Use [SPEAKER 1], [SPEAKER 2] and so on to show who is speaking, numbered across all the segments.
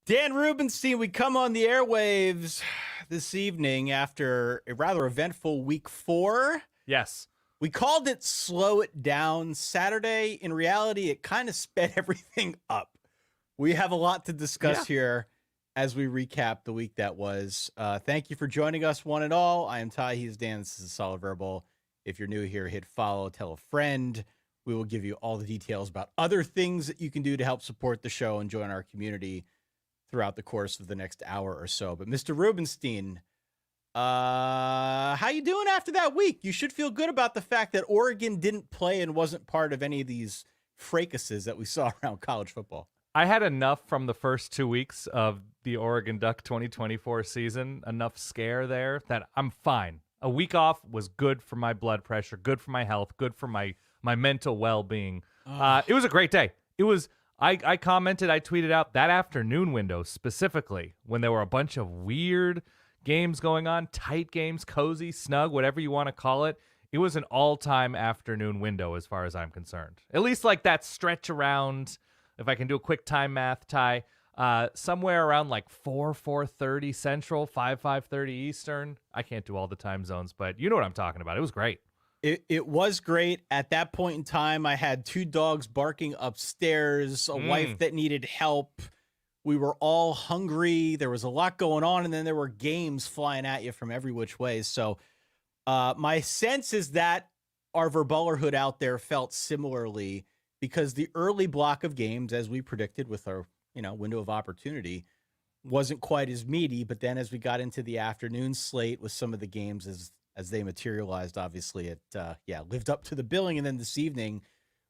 [SPEAKER 1] Dan Rubenstein, we come on the airwaves this evening after a rather eventful week 4.
[SPEAKER 2] Yes.
[SPEAKER 1] We called it Slow It Down Saturday. In reality, it kind of sped everything up. We have a lot to discuss here as we recap the week that was. Thank you for joining us, one and all. I am Ty. He's Dan. This is Solid Verbal. If you're new here, hit follow, tell a friend. We will give you all the details about other things that you can do to help support the show and join our community throughout the course of the next hour or so. But Mr. Rubenstein, how you doing after that week? You should feel good about the fact that Oregon didn't play and wasn't part of any of these fracases that we saw around college football.
[SPEAKER 2] I had enough from the first 2 weeks of the Oregon Duck 2024 season, enough scare there that I'm fine. A week off was good for my blood pressure, good for my health, good for my mental well-being. It was a great day. It was. I commented, I tweeted out that afternoon window specifically when there were a bunch of weird games going on, tight games, cozy, snug, whatever you want to call it. It was an all-time afternoon window as far as I'm concerned. At least like that stretch around, if I can do a quick time math, Ty, somewhere around like 4:30 Central, 5:30 Eastern. I can't do all the time zones, but you know what I'm talking about. It was great.
[SPEAKER 1] It was great. At that point in time, I had 2 dogs barking upstairs, a wife that needed help. We were all hungry. There was a lot going on, and then there were games flying at you from every which way. So my sense is that our verballerhood out there felt similarly because the early block of games, as we predicted with our window of opportunity, wasn't quite as meaty. But then as we got into the afternoon slate with some of the games as they materialized, obviously it lived up to the billing. And then this evening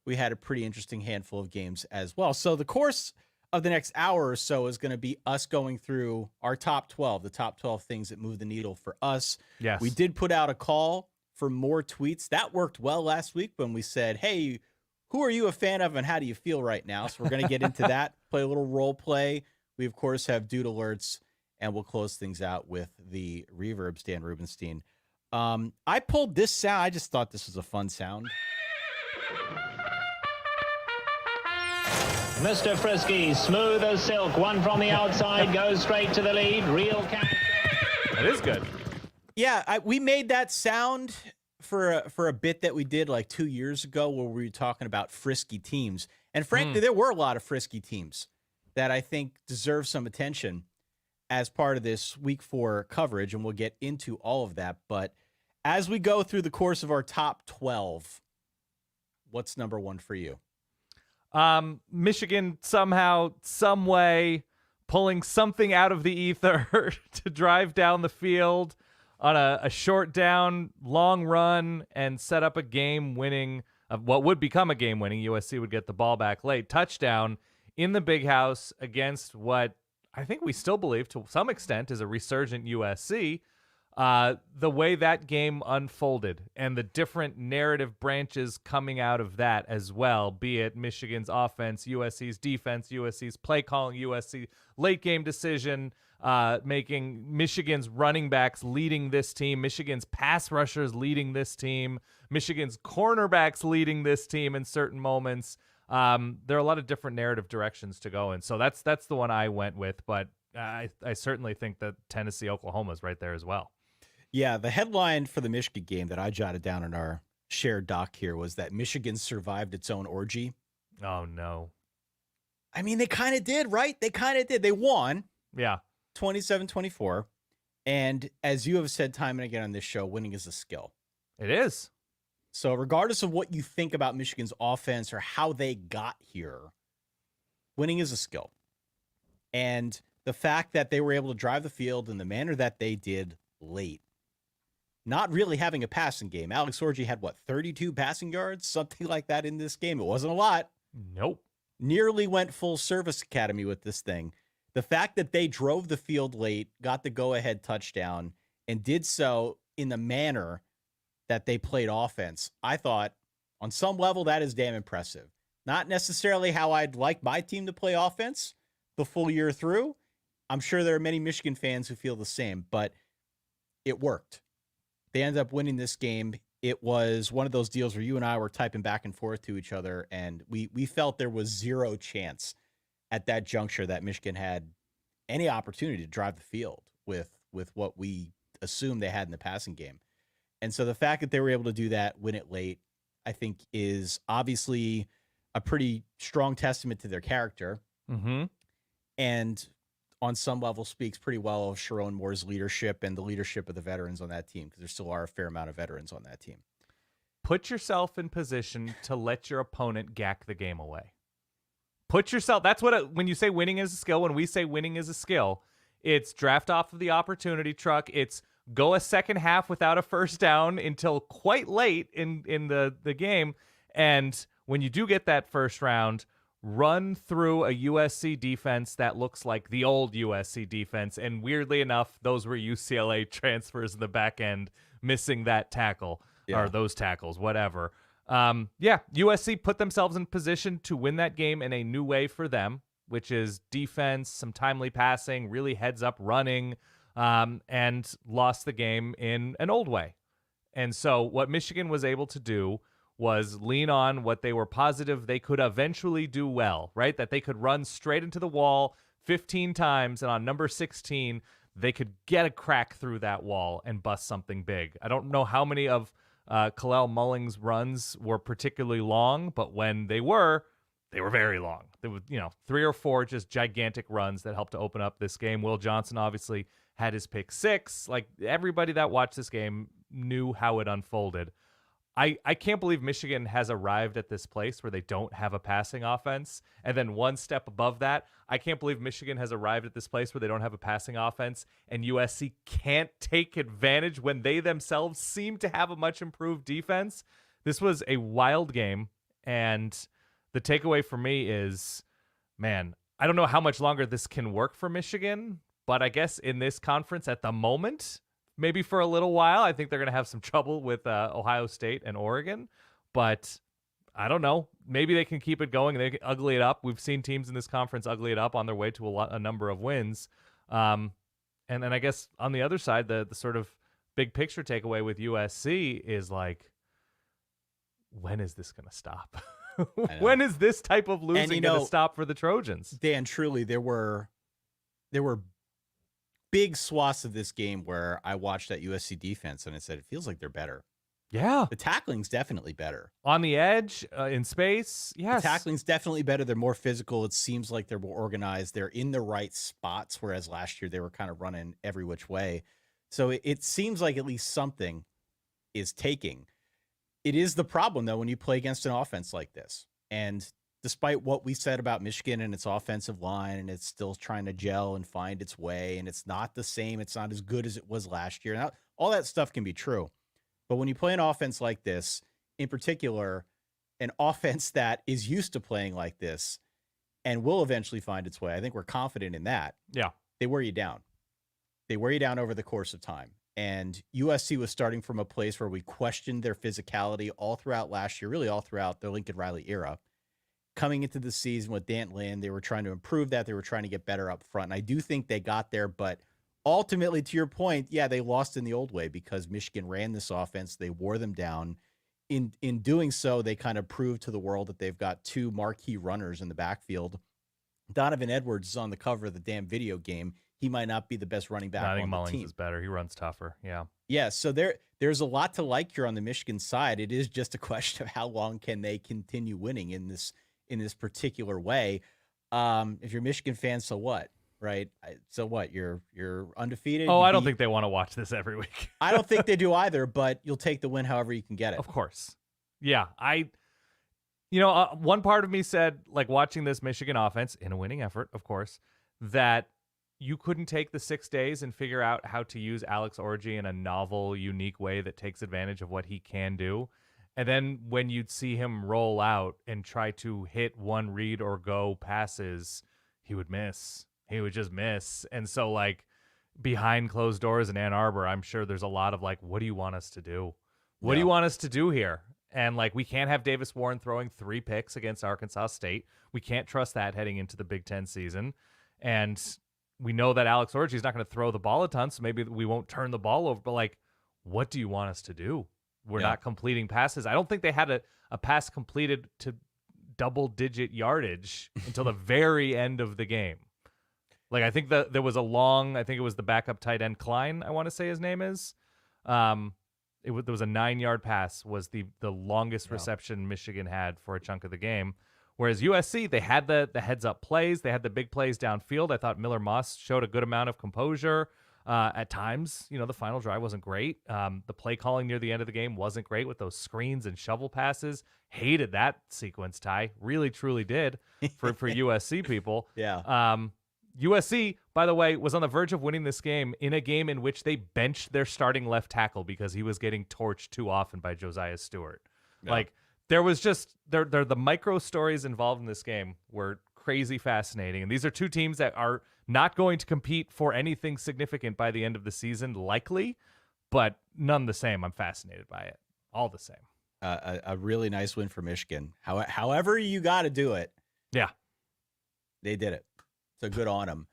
[SPEAKER 1] we had a pretty interesting handful of games as well. So the course of the next hour or so is going to be us going through our top 12, the top 12 things that move the needle for us.
[SPEAKER 2] Yes.
[SPEAKER 1] We did put out a call for more tweets. That worked well last week when we said, hey, who are you a fan of and how do you feel right now? So we're going to get into that, play a little role play. We, of course, have dude alerts, and we'll close things out with the Reverbs, Dan Rubenstein. I pulled this sound. I just thought this was a fun sound.
[SPEAKER 3] Mr. Frisky, smooth as silk. One from the outside, goes straight to the lead. Real character.
[SPEAKER 2] That is good.
[SPEAKER 1] Yeah, we made that sound for a bit that we did like 2 years ago where we were talking about frisky teams. And frankly, there were a lot of frisky teams that I think deserve some attention as part of this week 4 coverage, and we'll get into all of that. But as we go through the course of our top 12, what's number 1 for you?
[SPEAKER 2] Michigan somehow, some way, pulling something out of the ether to drive down the field on a short down, long run, and set up a game-winning, what would become a game-winning, USC would get the ball back late, touchdown in the Big House against what I think we still believe to some extent is a resurgent USC. The way that game unfolded and the different narrative branches coming out of that as well, be it Michigan's offense, USC's defense, USC's play calling, USC late game decision, making Michigan's running backs leading this team, Michigan's pass rushers leading this team, Michigan's cornerbacks leading this team in certain moments. There are a lot of different narrative directions to go in. So that's the one I went with, but I certainly think that Tennessee-Oklahoma is right there as well.
[SPEAKER 1] Yeah, the headline for the Michigan game that I jotted down in our shared doc here was that Michigan survived its own orgy.
[SPEAKER 2] Oh, no.
[SPEAKER 1] I mean, they kind of did, right? They kind of did. They won.
[SPEAKER 2] Yeah.
[SPEAKER 1] 27-24. And as you have said time and again on this show, winning is a skill.
[SPEAKER 2] It is.
[SPEAKER 1] So regardless of what you think about Michigan's offense or how they got here, winning is a skill. And the fact that they were able to drive the field in the manner that they did late, not really having a passing game. Alex Orji had, 32 passing yards? Something like that in this game. It wasn't a lot.
[SPEAKER 2] Nope.
[SPEAKER 1] Nearly went full service academy with this thing. The fact that they drove the field late, got the go-ahead touchdown, and did so in the manner that they played offense, I thought, on some level, that is damn impressive. Not necessarily how I'd like my team to play offense the full year through. I'm sure there are many Michigan fans who feel the same, but it worked. They ended up winning this game. It was one of those deals where you and I were typing back and forth to each other, and we felt there was zero chance at that juncture that Michigan had any opportunity to drive the field with what we assumed they had in the passing game. And so the fact that they were able to do that, win it late, I think is obviously a pretty strong testament to their character.
[SPEAKER 2] Mm-hmm.
[SPEAKER 1] And on some level speaks pretty well of Sharon Moore's leadership and the leadership of the veterans on that team, because there still are a fair amount of veterans on that team.
[SPEAKER 2] Put yourself in position to let your opponent gack the game away. Put yourself, that's what, when you say winning is a skill, when we say winning is a skill, it's draft off of the opportunity truck. It's go a second half without a first down until quite late in the game. And when you do get that first round, run through a USC defense that looks like the old USC defense. And weirdly enough, those were UCLA transfers in the back end missing that tackle or those tackles, whatever. USC put themselves in position to win that game in a new way for them, which is defense, some timely passing, really heads up running, and lost the game in an old way. And so what Michigan was able to do was lean on what they were positive they could eventually do well, right? That they could run straight into the wall 15 times, and on number 16, they could get a crack through that wall and bust something big. I don't know how many of Kalel Mulling's runs were particularly long, but when they were very long. There was, 3 or 4 just gigantic runs that helped to open up this game. Will Johnson obviously had his pick 6. Like, everybody that watched this game knew how it unfolded. I can't believe Michigan has arrived at this place where they don't have a passing offense. And then one step above that, I can't believe Michigan has arrived at this place where they don't have a passing offense and USC can't take advantage when they themselves seem to have a much improved defense. This was a wild game. And the takeaway for me is, man, I don't know how much longer this can work for Michigan, but I guess in this conference at the moment, maybe for a little while, I think they're going to have some trouble with Ohio State and Oregon, but I don't know. Maybe they can keep it going. They can ugly it up. We've seen teams in this conference ugly it up on their way to a number of wins. And then I guess on the other side, the sort of big picture takeaway with USC is like, when is this going to stop? When is this type of losing going to stop for the Trojans?
[SPEAKER 1] Dan, truly, there were big swaths of this game where I watched that USC defense and I said, it feels like they're better.
[SPEAKER 2] Yeah.
[SPEAKER 1] The tackling's definitely better.
[SPEAKER 2] On the edge, in space, yes.
[SPEAKER 1] The tackling's definitely better. They're more physical. It seems like they're more organized. They're in the right spots, whereas last year they were kind of running every which way. So it seems like at least something is taking. It is the problem, though, when you play against an offense like this. And despite what we said about Michigan and its offensive line, and it's still trying to gel and find its way, and it's not the same, it's not as good as it was last year. Now, all that stuff can be true. But when you play an offense like this, in particular, an offense that is used to playing like this and will eventually find its way, I think we're confident in that.
[SPEAKER 2] Yeah.
[SPEAKER 1] They wear you down. They wear you down over the course of time. And USC was starting from a place where we questioned their physicality all throughout last year, really all throughout the Lincoln Riley era. Coming into the season with D'Anton Lynn, they were trying to improve that. They were trying to get better up front. And I do think they got there, but ultimately, to your point, yeah, they lost in the old way because Michigan ran this offense. They wore them down. In doing so, they kind of proved to the world that they've got 2 marquee runners in the backfield. Donovan Edwards is on the cover of the damn video game. He might not be the best running back on the
[SPEAKER 2] Mullings
[SPEAKER 1] team.
[SPEAKER 2] is better. He runs tougher. Yeah.
[SPEAKER 1] Yeah, so there's a lot to like here on the Michigan side. It is just a question of how long can they continue winning in this particular way. If you're a Michigan fan, so what, right? So what? You're undefeated.
[SPEAKER 2] Oh, I don't think they want to watch this every week.
[SPEAKER 1] I don't think they do either, but you'll take the win however you can get it.
[SPEAKER 2] Of course. Yeah. One part of me said, like, watching this Michigan offense in a winning effort, of course, that you couldn't take the 6 days and figure out how to use Alex Orji in a novel, unique way that takes advantage of what he can do. And then when you'd see him roll out and try to hit one read or go passes, he would miss. He would just miss. And so, like, behind closed doors in Ann Arbor, I'm sure there's a lot of, like, what do you want us to do? What do you want us to do here? And, like, we can't have Davis Warren throwing 3 picks against Arkansas State. We can't trust that heading into the Big Ten season. And we know that Alex Orji is not going to throw the ball a ton, so maybe we won't turn the ball over. But, like, what do you want us to do? We're not completing passes. I don't think they had a pass completed to double-digit yardage until the very end of the game. Like, I think that there was I think it was the backup tight end Klein, I want to say his name is. There was a 9-yard pass was the longest reception Michigan had for a chunk of the game. Whereas USC, they had the heads-up plays. They had the big plays downfield. I thought Miller Moss showed a good amount of composure. At times, the final drive wasn't great. The play calling near the end of the game wasn't great with those screens and shovel passes. Hated that sequence, Ty. Really, truly did for USC people.
[SPEAKER 1] Yeah.
[SPEAKER 2] USC, by the way, was on the verge of winning this game in a game in which they benched their starting left tackle because he was getting torched too often by Josiah Stewart. Yeah. Like, there was just the micro stories involved in this game were crazy fascinating. And these are two teams that are not going to compete for anything significant by the end of the season, likely, but none the same. I'm fascinated by it. All the same.
[SPEAKER 1] A really nice win for Michigan. However you got to do it.
[SPEAKER 2] Yeah.
[SPEAKER 1] They did it. So good on them.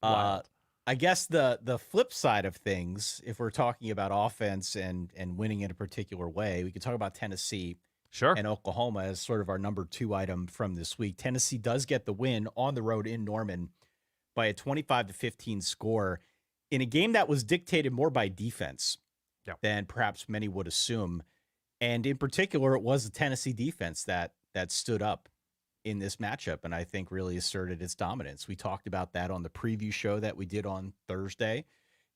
[SPEAKER 1] I guess the flip side of things, if we're talking about offense and winning in a particular way, we could talk about Tennessee and Oklahoma as sort of our number 2 item from this week. Tennessee does get the win on the road in Norman by a 25-15 score in a game that was dictated more by defense than perhaps many would assume. And in particular, it was the Tennessee defense that stood up in this matchup, and I think really asserted its dominance. We talked about that on the preview show that we did on Thursday.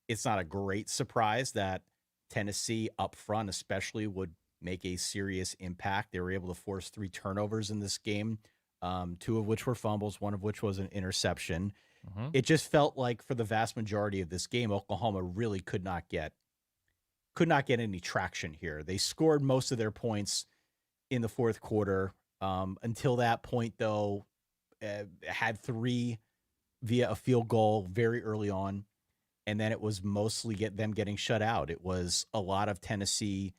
[SPEAKER 1] It's not a great surprise that Tennessee up front especially would make a serious impact. They were able to force 3 turnovers in this game, 2 of which were fumbles, 1 of which was an interception. Mm-hmm. It just felt like for the vast majority of this game, Oklahoma really could not get any traction here. They scored most of their points in the fourth quarter. Until that point, though, had 3 via a field goal very early on, and then it was mostly them getting shut out. It was a lot of Tennessee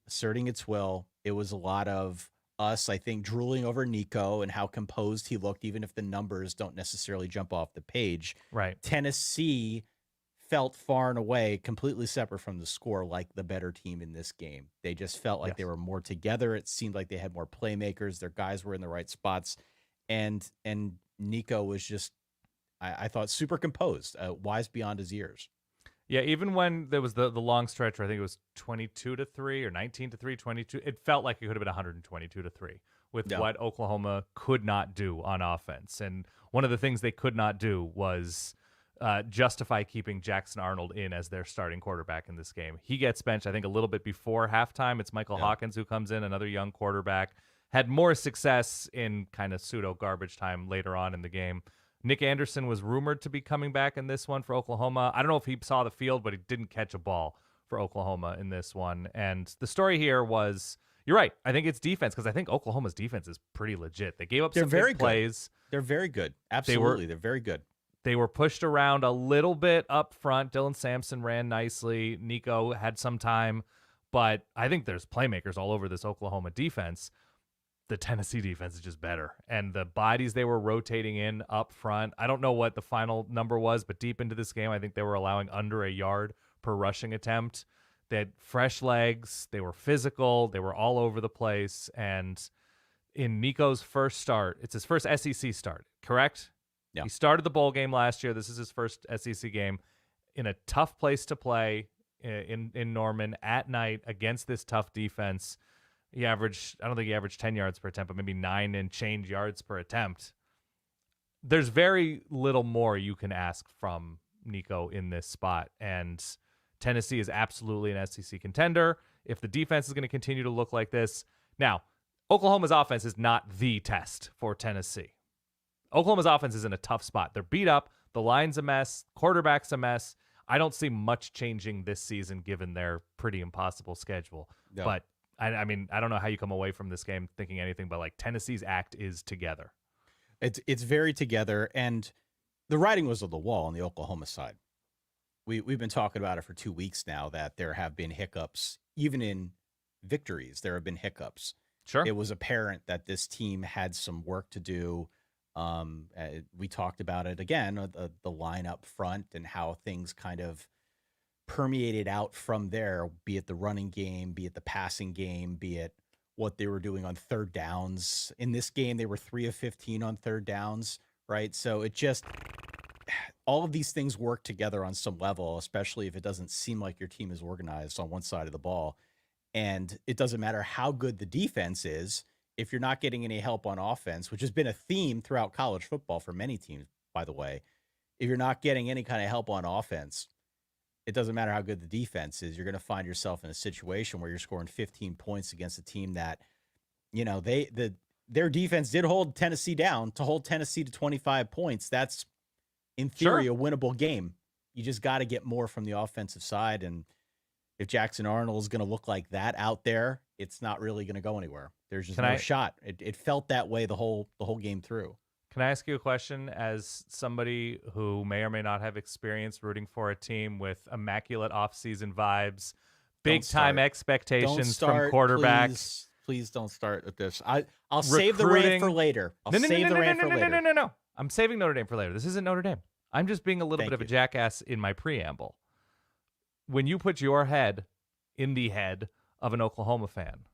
[SPEAKER 1] asserting its will. It was a lot of us, I think, drooling over Nico and how composed he looked, even if the numbers don't necessarily jump off the page.
[SPEAKER 2] Right.
[SPEAKER 1] Tennessee felt far and away, completely separate from the score, like the better team in this game. They just felt like they were more together. It seemed like they had more playmakers. Their guys were in the right spots. And Nico was just, I thought, super composed, wise beyond his years.
[SPEAKER 2] Yeah, even when there was the long stretch where I think it was 22-3 or 19-3, 22, it felt like it could have been 122-3 with what Oklahoma could not do on offense. And one of the things they could not do was justify keeping Jackson Arnold in as their starting quarterback in this game. He gets benched, I think, a little bit before halftime. It's Michael Hawkins who comes in, another young quarterback. Had more success in kind of pseudo garbage time later on in the game. Nick Anderson was rumored to be coming back in this one for Oklahoma. I don't know if he saw the field, but he didn't catch a ball for Oklahoma in this one. And the story here was, you're right, I think it's defense, because I think Oklahoma's defense is pretty legit. They gave up some big plays.
[SPEAKER 1] They're very good. Absolutely, they're very good.
[SPEAKER 2] They were pushed around a little bit up front. Dylan Sampson ran nicely. Nico had some time. But I think there's playmakers all over this Oklahoma defense. The Tennessee defense is just better. And the bodies they were rotating in up front, I don't know what the final number was, but deep into this game, I think they were allowing under a yard per rushing attempt. They had fresh legs. They were physical. They were all over the place. And in Nico's first start, it's his first SEC start, correct?
[SPEAKER 1] Yeah.
[SPEAKER 2] He started the bowl game last year. This is his first SEC game in a tough place to play in Norman at night against this tough defense. I don't think he averaged 10 yards per attempt, but maybe 9 and change yards per attempt. There's very little more you can ask from Nico in this spot. And Tennessee is absolutely an SEC contender. If the defense is going to continue to look like this. Now, Oklahoma's offense is not the test for Tennessee. Oklahoma's offense is in a tough spot. They're beat up. The line's a mess. Quarterback's a mess. I don't see much changing this season given their pretty impossible schedule. No. But I mean, I don't know how you come away from this game thinking anything but like Tennessee's act is together.
[SPEAKER 1] It's very together, and the writing was on the wall on the Oklahoma side. We've been talking about it for 2 weeks now, that there have been hiccups. Even in victories, there have been hiccups.
[SPEAKER 2] Sure.
[SPEAKER 1] It was apparent that this team had some work to do. We talked about it again, the line up front and how things kind of permeated out from there, be it the running game, be it the passing game, be it what they were doing on third downs. In this game, they were 3 of 15 on third downs, right? So it just, all of these things work together on some level, especially if it doesn't seem like your team is organized on one side of the ball. And it doesn't matter how good the defense is if you're not getting any help on offense, which has been a theme throughout college football for many teams, by the way. If you're not getting any kind of help on offense, it doesn't matter how good the defense is. You're going to find yourself in a situation where you're scoring 15 points against a team that, their defense did hold Tennessee down. To hold Tennessee to 25 points, that's in theory a winnable game. You just got to get more from the offensive side. And if Jackson Arnold is going to look like that out there, it's not really going to go anywhere. There's just no shot. It felt that way the whole game through.
[SPEAKER 2] Can I ask you a question as somebody who may or may not have experience rooting for a team with immaculate offseason vibes, big-time expectations from quarterbacks?
[SPEAKER 1] Please don't start with this. I'll save the rant for later.
[SPEAKER 2] No. I'm saving Notre Dame for later. This isn't Notre Dame. I'm just being a little bit of a jackass in my preamble. When you put your head in the head of an Oklahoma fan,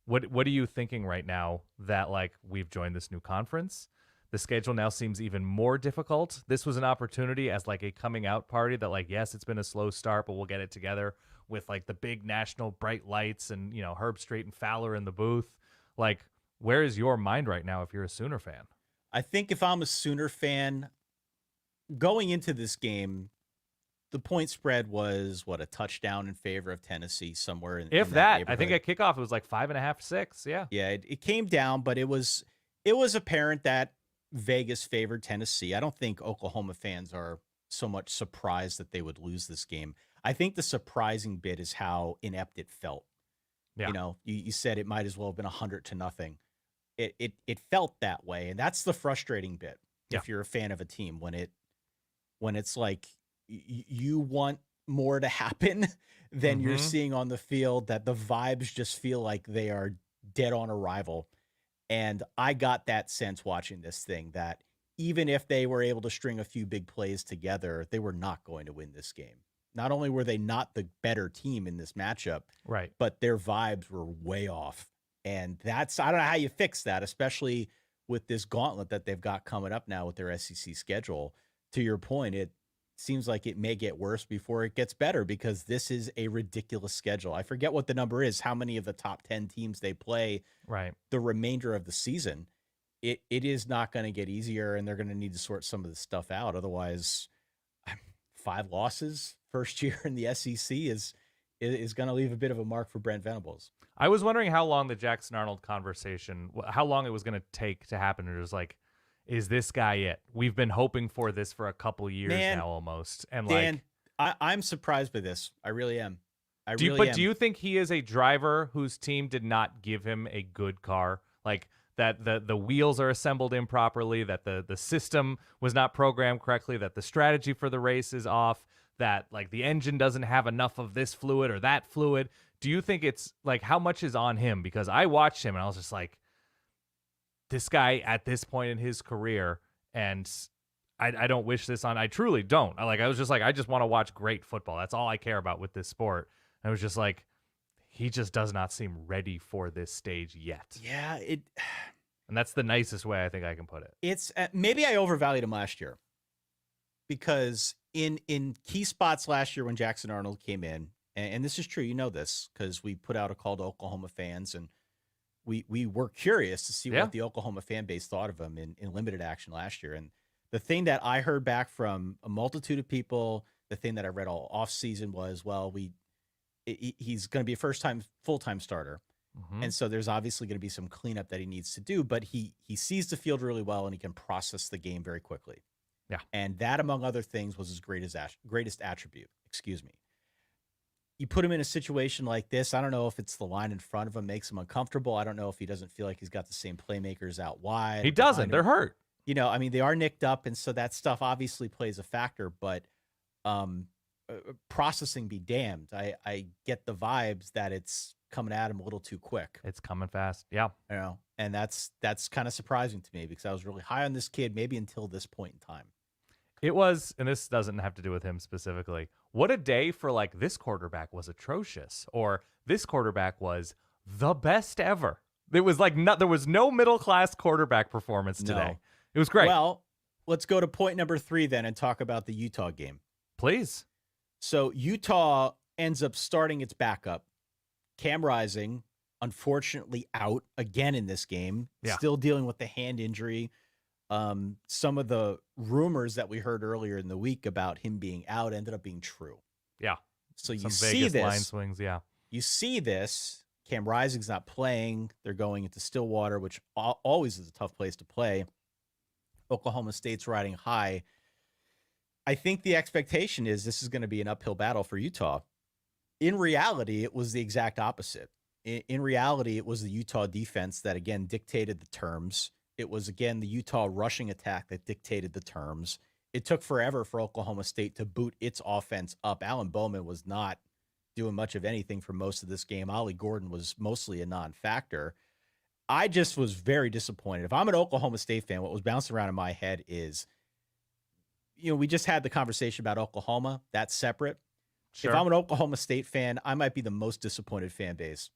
[SPEAKER 2] what are you thinking right now that, like, we've joined this new conference? The schedule now seems even more difficult. This was an opportunity as like a coming out party that, like, yes, it's been a slow start, but we'll get it together with like the big national bright lights and, Herb Strait and Fowler in the booth. Like, where is your mind right now if you're a Sooner fan?
[SPEAKER 1] I think if I'm a Sooner fan going into this game, the point spread was a touchdown in favor of Tennessee somewhere in that
[SPEAKER 2] I think at kickoff it was like 5.5, 6. Yeah.
[SPEAKER 1] Yeah. It came down, but it was apparent that Vegas favored Tennessee. I don't think Oklahoma fans are so much surprised that they would lose this game. I think the surprising bit is how inept it felt. Yeah. You said it might as well have been 100-0. It felt that way, and that's the frustrating bit. Yeah. If you're a fan of a team, when it's like you want more to happen than you're seeing on the field, that the vibes just feel like they are dead on arrival. And I got that sense watching this thing that even if they were able to string a few big plays together, they were not going to win this game. Not only were they not the better team in this matchup, right, but their vibes were way off. And I don't know how you fix that, especially with this gauntlet that they've got coming up now with their SEC schedule. To your point, it seems like it may get worse before it gets better because this is a ridiculous schedule. I forget what the number is, how many of the top 10 teams they play the remainder of the season. It is not going to get easier, and they're going to need to sort some of this stuff out. Otherwise, 5 losses first year in the SEC is going to leave a bit of a mark for Brent Venables.
[SPEAKER 2] I was wondering how long the Jackson Arnold conversation, how long it was going to take to happen. It was like, is this guy it? We've been hoping for this for a couple years now almost. And
[SPEAKER 1] Dan, I'm surprised by this. I really am. Do
[SPEAKER 2] you think he is a driver whose team did not give him a good car? Like that the wheels are assembled improperly, that the system was not programmed correctly, that the strategy for the race is off, that like the engine doesn't have enough of this fluid or that fluid? Do you think it's like, how much is on him? Because I watched him and I was just like, this guy at this point in his career, and I don't wish this on. I truly don't. I was just like, I just want to watch great football. That's all I care about with this sport. And I was just like, he just does not seem ready for this stage yet.
[SPEAKER 1] Yeah,
[SPEAKER 2] and that's the nicest way I think I can put it.
[SPEAKER 1] It's maybe I overvalued him last year because in key spots last year when Jackson Arnold came in, and this is true, this because we put out a call to Oklahoma fans, and we were curious to see what the Oklahoma fan base thought of him in limited action last year. And the thing that I heard back from a multitude of people, the thing that I read all off season was, he's going to be a first-time full-time starter. Mm-hmm. And so there's obviously going to be some cleanup that he needs to do, but he sees the field really well and he can process the game very quickly. Yeah. And that, among other things, was his greatest attribute. Excuse me. You put him in a situation like this, I don't know if it's the line in front of him makes him uncomfortable. I don't know if he doesn't feel like he's got the same playmakers out wide.
[SPEAKER 2] He doesn't. They're hurt.
[SPEAKER 1] They are nicked up, and so that stuff obviously plays a factor, but processing be damned. I get the vibes that it's coming at him a little too quick.
[SPEAKER 2] It's coming fast. Yeah.
[SPEAKER 1] And that's kind of surprising to me because I was really high on this kid maybe until this point in time.
[SPEAKER 2] It was, and this doesn't have to do with him specifically. What a day for like this quarterback was atrocious, or this quarterback was the best ever. It was like there was no middle class quarterback performance today.
[SPEAKER 1] No.
[SPEAKER 2] It was great.
[SPEAKER 1] Well, let's go to point number 3 then and talk about the Utah game.
[SPEAKER 2] Please.
[SPEAKER 1] So Utah ends up starting its backup. Cam Rising, unfortunately, out again in this game.
[SPEAKER 2] Yeah.
[SPEAKER 1] Still dealing with the hand injury. Some of the rumors that we heard earlier in the week about him being out ended up being true.
[SPEAKER 2] Yeah.
[SPEAKER 1] So you
[SPEAKER 2] Some
[SPEAKER 1] see
[SPEAKER 2] Vegas
[SPEAKER 1] this.
[SPEAKER 2] line swings, yeah.
[SPEAKER 1] You see this. Cam Rising's not playing. They're going into Stillwater, which always is a tough place to play. Oklahoma State's riding high. I think the expectation is this is going to be an uphill battle for Utah. In reality, it was the exact opposite. In reality, it was the Utah defense that, again, dictated the terms. It was, again, the Utah rushing attack that dictated the terms. It took forever for Oklahoma State to boot its offense up. Alan Bowman was not doing much of anything for most of this game. Ollie Gordon was mostly a non-factor. I just was very disappointed. If I'm an Oklahoma State fan, what was bouncing around in my head is, we just had the conversation about Oklahoma. That's separate.
[SPEAKER 2] Sure.
[SPEAKER 1] If I'm an Oklahoma State fan, I might be the most disappointed fan base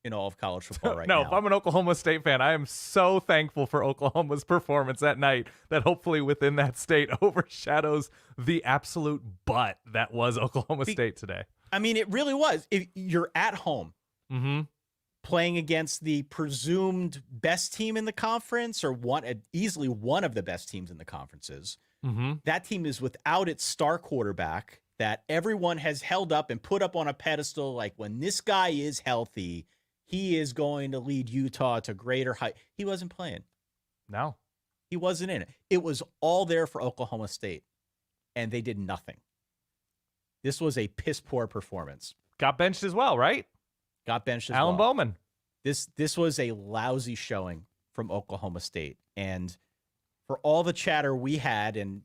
[SPEAKER 1] in all of college football right now.
[SPEAKER 2] No, if I'm an Oklahoma State fan, I am so thankful for Oklahoma's performance that night that hopefully within that state overshadows the absolute butt that was Oklahoma State today.
[SPEAKER 1] I mean, it really was. If you're at home playing against the presumed best team in the conference or easily one of the best teams in the conferences, that team is without its star quarterback that everyone has held up and put up on a pedestal. Like, when this guy is healthy, he is going to lead Utah to greater height. He wasn't playing.
[SPEAKER 2] No.
[SPEAKER 1] He wasn't in it. It was all there for Oklahoma State, and they did nothing. This was a piss-poor performance.
[SPEAKER 2] Got benched as well, right?
[SPEAKER 1] Got benched as
[SPEAKER 2] Alan
[SPEAKER 1] well.
[SPEAKER 2] Bowman.
[SPEAKER 1] This was a lousy showing from Oklahoma State. And for all the chatter we had, and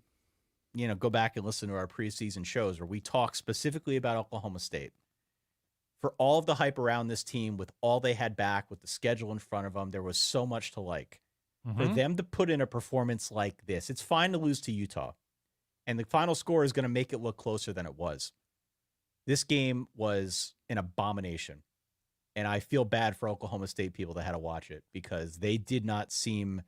[SPEAKER 1] go back and listen to our preseason shows where we talk specifically about Oklahoma State. For all of the hype around this team, with all they had back, with the schedule in front of them, there was so much to like. For them to put in a performance like this, it's fine to lose to Utah. And the final score is going to make it look closer than it was. This game was an abomination. And I feel bad for Oklahoma State people that had to watch it because they did not seem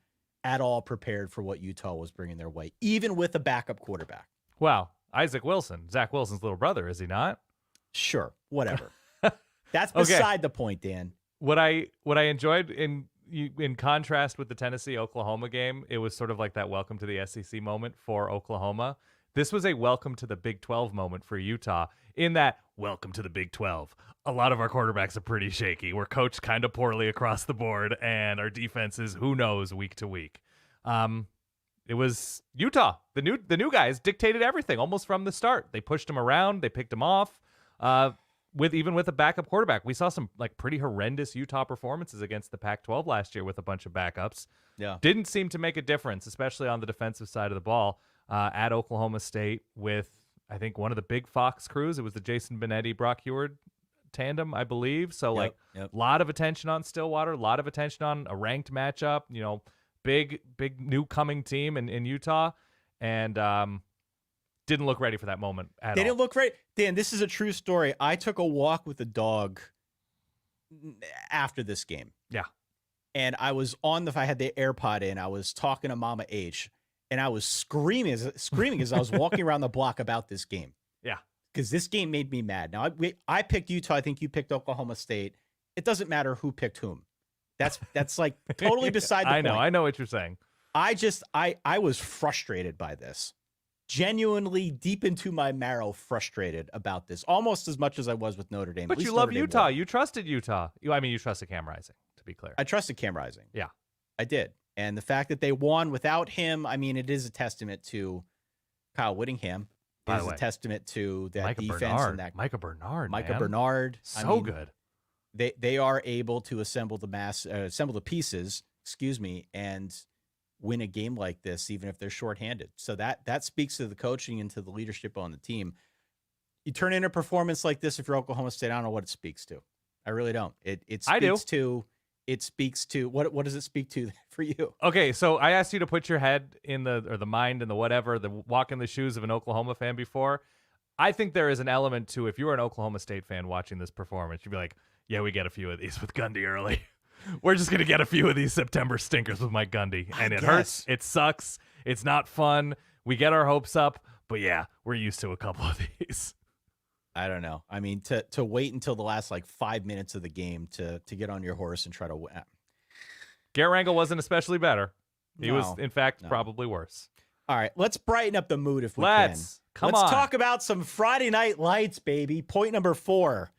[SPEAKER 1] at all prepared for what Utah was bringing their way, even with a backup quarterback.
[SPEAKER 2] Wow. Isaac Wilson, Zach Wilson's little brother, is he not?
[SPEAKER 1] Sure, whatever. That's beside the point, Dan.
[SPEAKER 2] What I enjoyed in contrast with the Tennessee-Oklahoma game, it was sort of like that welcome to the SEC moment for Oklahoma. This was a welcome to the Big 12 moment for Utah in that, welcome to the Big 12. A lot of our quarterbacks are pretty shaky. We're coached kind of poorly across the board, and our defense is who knows week to week. It was Utah. The new guys dictated everything almost from the start. They pushed them around. They picked them off. With a backup quarterback. We saw some pretty horrendous Utah performances against the Pac-12 last year with a bunch of backups.
[SPEAKER 1] Yeah.
[SPEAKER 2] Didn't seem to make a difference, especially on the defensive side of the ball at Oklahoma State with, I think, one of the big Fox crews. It was the Jason Benetti, Brock Heward tandem, I believe. So, a lot of attention on Stillwater, a lot of attention on a ranked matchup, big new coming team in Utah. And didn't look ready for that moment at all.
[SPEAKER 1] They didn't look ready. Dan, this is a true story. I took a walk with the dog after this game.
[SPEAKER 2] Yeah.
[SPEAKER 1] And I was I had the AirPod in. I was talking to Mama H, and I was screaming as I was walking around the block about this game.
[SPEAKER 2] Yeah.
[SPEAKER 1] Because this game made me mad. Now, I picked Utah. I think you picked Oklahoma State. It doesn't matter who picked whom. That's like totally beside the point.
[SPEAKER 2] I know what you're saying.
[SPEAKER 1] I was frustrated by this. Genuinely deep into my marrow frustrated about this, almost as much as I was with Notre Dame.
[SPEAKER 2] But you love Utah. You trusted Utah. You trusted Cam Rising, to be clear.
[SPEAKER 1] I trusted Cam Rising.
[SPEAKER 2] Yeah.
[SPEAKER 1] I did. And the fact that they won without him, it is a testament to Kyle Whittingham. It is a testament to that
[SPEAKER 2] Micah
[SPEAKER 1] defense.
[SPEAKER 2] Bernard.
[SPEAKER 1] And
[SPEAKER 2] Micah Bernard,
[SPEAKER 1] Micah
[SPEAKER 2] man.
[SPEAKER 1] Bernard.
[SPEAKER 2] So good.
[SPEAKER 1] They are able to assemble the pieces, and win a game like this, even if they're shorthanded. So that speaks to the coaching and to the leadership on the team. You turn in a performance like this if you're Oklahoma State, I don't know what it speaks to. I really don't. It speaks to what does it speak to for you?
[SPEAKER 2] Okay, so I asked you to put your head in the mind and the whatever, the walk in the shoes of an Oklahoma fan before. I think there is an element to, if you were an Oklahoma State fan watching this performance, you'd be like, yeah, we get a few of these with Gundy early. We're just going to get a few of these September stinkers with Mike Gundy. And it hurts. It sucks. It's not fun. We get our hopes up, but yeah, we're used to a couple of these.
[SPEAKER 1] I don't know. I mean, to wait until the last 5 minutes of the game to get on your horse and try to win.
[SPEAKER 2] Garrett Rangel wasn't especially better. He was, in fact,
[SPEAKER 1] No.
[SPEAKER 2] probably worse.
[SPEAKER 1] All right, let's brighten up the mood if we can.
[SPEAKER 2] Let's
[SPEAKER 1] talk about some Friday Night Lights, baby. Point number 4.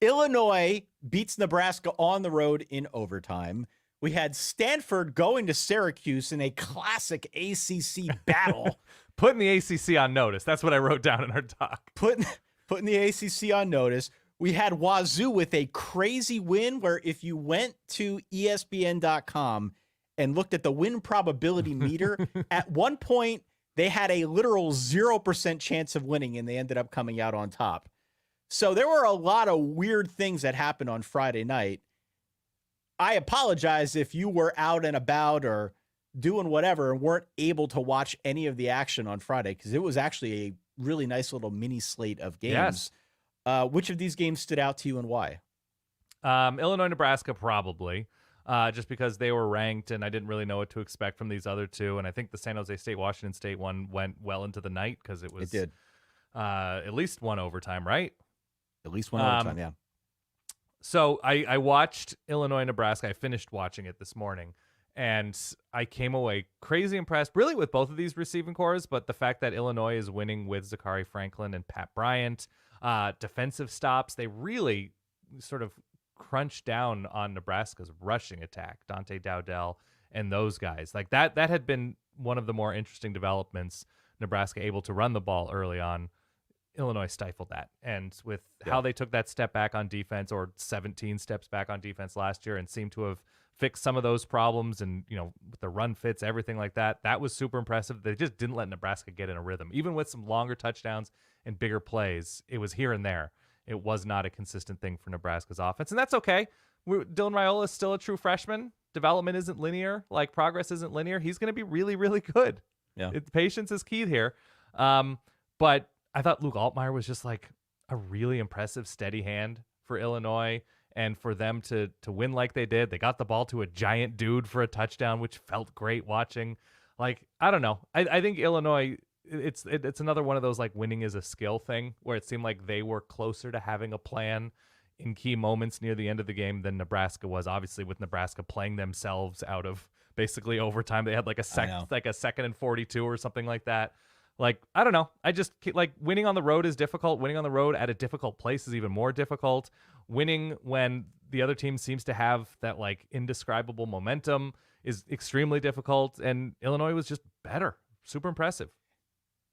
[SPEAKER 1] Illinois beats Nebraska on the road in overtime. We had Stanford going to Syracuse in a classic ACC battle.
[SPEAKER 2] Putting the ACC on notice. That's what I wrote down in our doc.
[SPEAKER 1] Putting the ACC on notice. We had Wazoo with a crazy win where if you went to ESPN.com and looked at the win probability meter, at one point they had a literal 0% chance of winning, and they ended up coming out on top. So there were a lot of weird things that happened on Friday night. I apologize if you were out and about or doing whatever and weren't able to watch any of the action on Friday, because it was actually a really nice little mini slate of games.
[SPEAKER 2] Yes.
[SPEAKER 1] Which of these games stood out to you and why?
[SPEAKER 2] Illinois, Nebraska, probably. Just because they were ranked and I didn't really know what to expect from these other two. And I think the San Jose State, Washington State one went well into the night because it
[SPEAKER 1] did.
[SPEAKER 2] At least one overtime, right?
[SPEAKER 1] At least one overtime, yeah.
[SPEAKER 2] So I watched Illinois, Nebraska. I finished watching it this morning, and I came away crazy impressed, really, with both of these receiving cores, but the fact that Illinois is winning with Zachary Franklin and Pat Bryant, defensive stops, they really sort of crunched down on Nebraska's rushing attack, Dante Dowdell and those guys. Like that had been one of the more interesting developments. Nebraska able to run the ball early on. Illinois stifled that. And with how they took that step back on defense, or 17 steps back on defense last year, and seemed to have fixed some of those problems, and, with the run fits, everything like that, that was super impressive. They just didn't let Nebraska get in a rhythm. Even with some longer touchdowns and bigger plays, it was here and there. It was not a consistent thing for Nebraska's offense, and that's okay. Dylan Raiola is still a true freshman. Development isn't linear. Progress isn't linear. He's going to be really, really good.
[SPEAKER 1] Yeah.
[SPEAKER 2] Patience is key here. But I thought Luke Altmaier was just a really impressive, steady hand for Illinois, and for them to win like they did. They got the ball to a giant dude for a touchdown, which felt great watching. I don't know. I think Illinois, it's another one of those winning is a skill thing, where it seemed like they were closer to having a plan in key moments near the end of the game than Nebraska was. Obviously, with Nebraska playing themselves out of basically overtime, they had a second and 42 or something like that. I don't know. I just winning on the road is difficult. Winning on the road at a difficult place is even more difficult. Winning when the other team seems to have that indescribable momentum is extremely difficult. And Illinois was just better. Super impressive.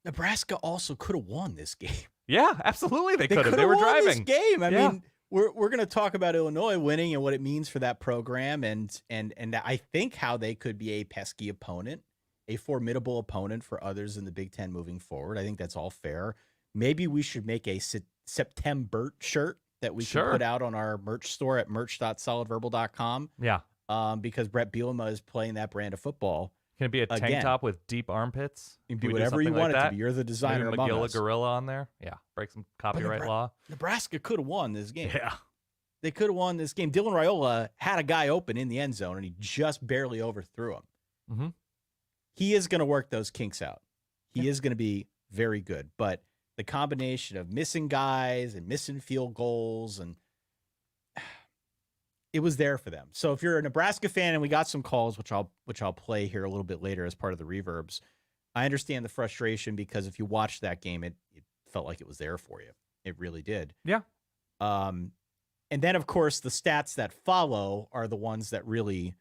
[SPEAKER 1] Nebraska also could have won this game.
[SPEAKER 2] Yeah, absolutely. They could have. They were driving
[SPEAKER 1] this game. I mean, we're going to talk about Illinois winning and what it means for that program, and I think how they could be a pesky opponent, a formidable opponent for others in the Big Ten moving forward. I think that's all fair. Maybe we should make a September shirt that we can put out on our merch store at merch.solidverbal.com.
[SPEAKER 2] Yeah.
[SPEAKER 1] Because Brett Bielema is playing that brand of football.
[SPEAKER 2] Can it be a tank top with deep armpits?
[SPEAKER 1] You can be whatever you want it to be. You're the designer among us.
[SPEAKER 2] McGill a gorilla on there? Yeah. Break some copyright law.
[SPEAKER 1] Nebraska could have won this game.
[SPEAKER 2] Yeah.
[SPEAKER 1] They could have won this game. Dylan Raiola had a guy open in the end zone, and he just barely overthrew him.
[SPEAKER 2] Mm-hmm.
[SPEAKER 1] He is going to work those kinks out. He is going to be very good. But the combination of missing guys and missing field goals, and it was there for them. So if you're a Nebraska fan, and we got some calls, which I'll play here a little bit later as part of the Reverbs, I understand the frustration, because if you watched that game, it felt like it was there for you. It really did.
[SPEAKER 2] Yeah.
[SPEAKER 1] And then, of course, the stats that follow are the ones that really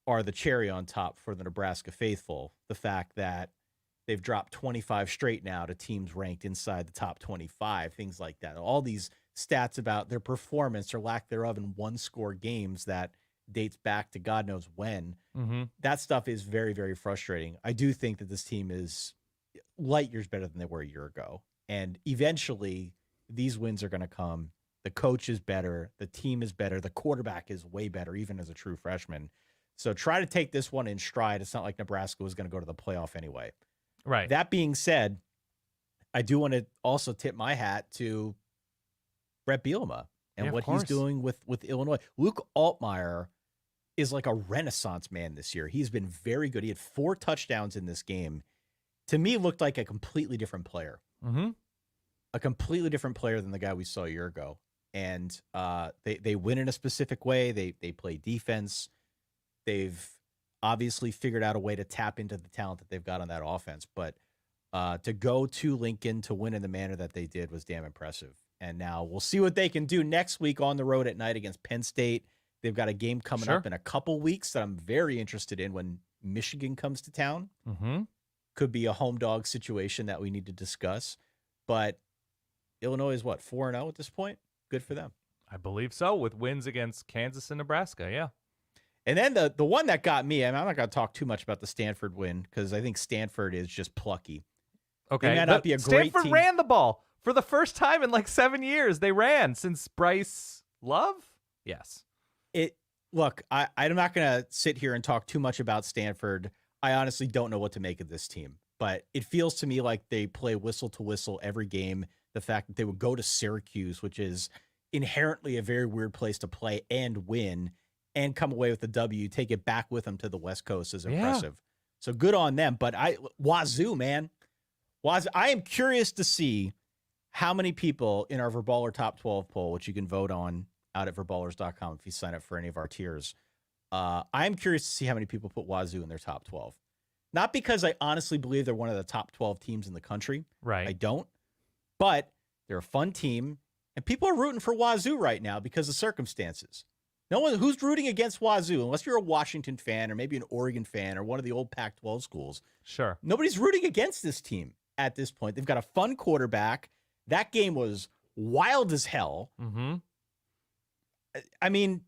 [SPEAKER 1] are the cherry on top for the Nebraska faithful. The fact that they've dropped 25 straight now to teams ranked inside the top 25, things like that. All these stats about their performance or lack thereof in one-score games that dates back to God knows when.
[SPEAKER 2] Mm-hmm.
[SPEAKER 1] That stuff is very, very frustrating. I do think that this team is light years better than they were a year ago. And eventually, these wins are going to come. The coach is better. The team is better. The quarterback is way better, even as a true freshman. So try to take this one in stride. It's not like Nebraska was going to go to the playoff anyway.
[SPEAKER 2] Right.
[SPEAKER 1] That being said, I do want to also tip my hat to Brett Bielema and what he's doing with Illinois. Luke Altmaier is like a renaissance man this year. He's been very good. He had 4 touchdowns in this game. To me, looked like a completely different player.
[SPEAKER 2] Mm-hmm.
[SPEAKER 1] A completely different player than the guy we saw a year ago. And they win in a specific way. They play defense. They've obviously figured out a way to tap into the talent that they've got on that offense. But to go to Lincoln to win in the manner that they did was damn impressive. And now we'll see what they can do next week on the road at night against Penn State. They've got a game coming up in a couple weeks that I'm very interested in when Michigan comes to town.
[SPEAKER 2] Mm-hmm.
[SPEAKER 1] Could be a home dog situation that we need to discuss. But Illinois is what, 4-0 at this point? Good for them.
[SPEAKER 2] I believe so, with wins against Kansas and Nebraska, yeah.
[SPEAKER 1] And then the one that got me, I'm not going to talk too much about the Stanford win because I think Stanford is just plucky.
[SPEAKER 2] Okay,
[SPEAKER 1] they may not be a great
[SPEAKER 2] Stanford
[SPEAKER 1] team.
[SPEAKER 2] ran the ball for the first time in like 7 years. They ran since Bryce Love? Yes.
[SPEAKER 1] Look, I'm not going to sit here and talk too much about Stanford. I honestly don't know what to make of this team, but it feels to me like they play whistle to whistle every game. The fact that they would go to Syracuse, which is inherently a very weird place to play and win and come away with the W, take it back with them to the West Coast is impressive. So good on them. But Wazoo, man. Wazoo, I am curious to see how many people in our Verballer Top 12 poll, which you can vote on out at verballers.com if you sign up for any of our tiers. I'm curious to see how many people put Wazoo in their top 12. Not because I honestly believe they're one of the top 12 teams in the country.
[SPEAKER 2] Right.
[SPEAKER 1] I don't. But they're a fun team, and people are rooting for Wazoo right now because of circumstances. No one who's rooting against Wazoo, unless you're a Washington fan or maybe an Oregon fan or one of the old Pac-12 schools.
[SPEAKER 2] Sure.
[SPEAKER 1] Nobody's rooting against this team at this point. They've got a fun quarterback. That game was wild as hell.
[SPEAKER 2] Mm-hmm.
[SPEAKER 1] I mean,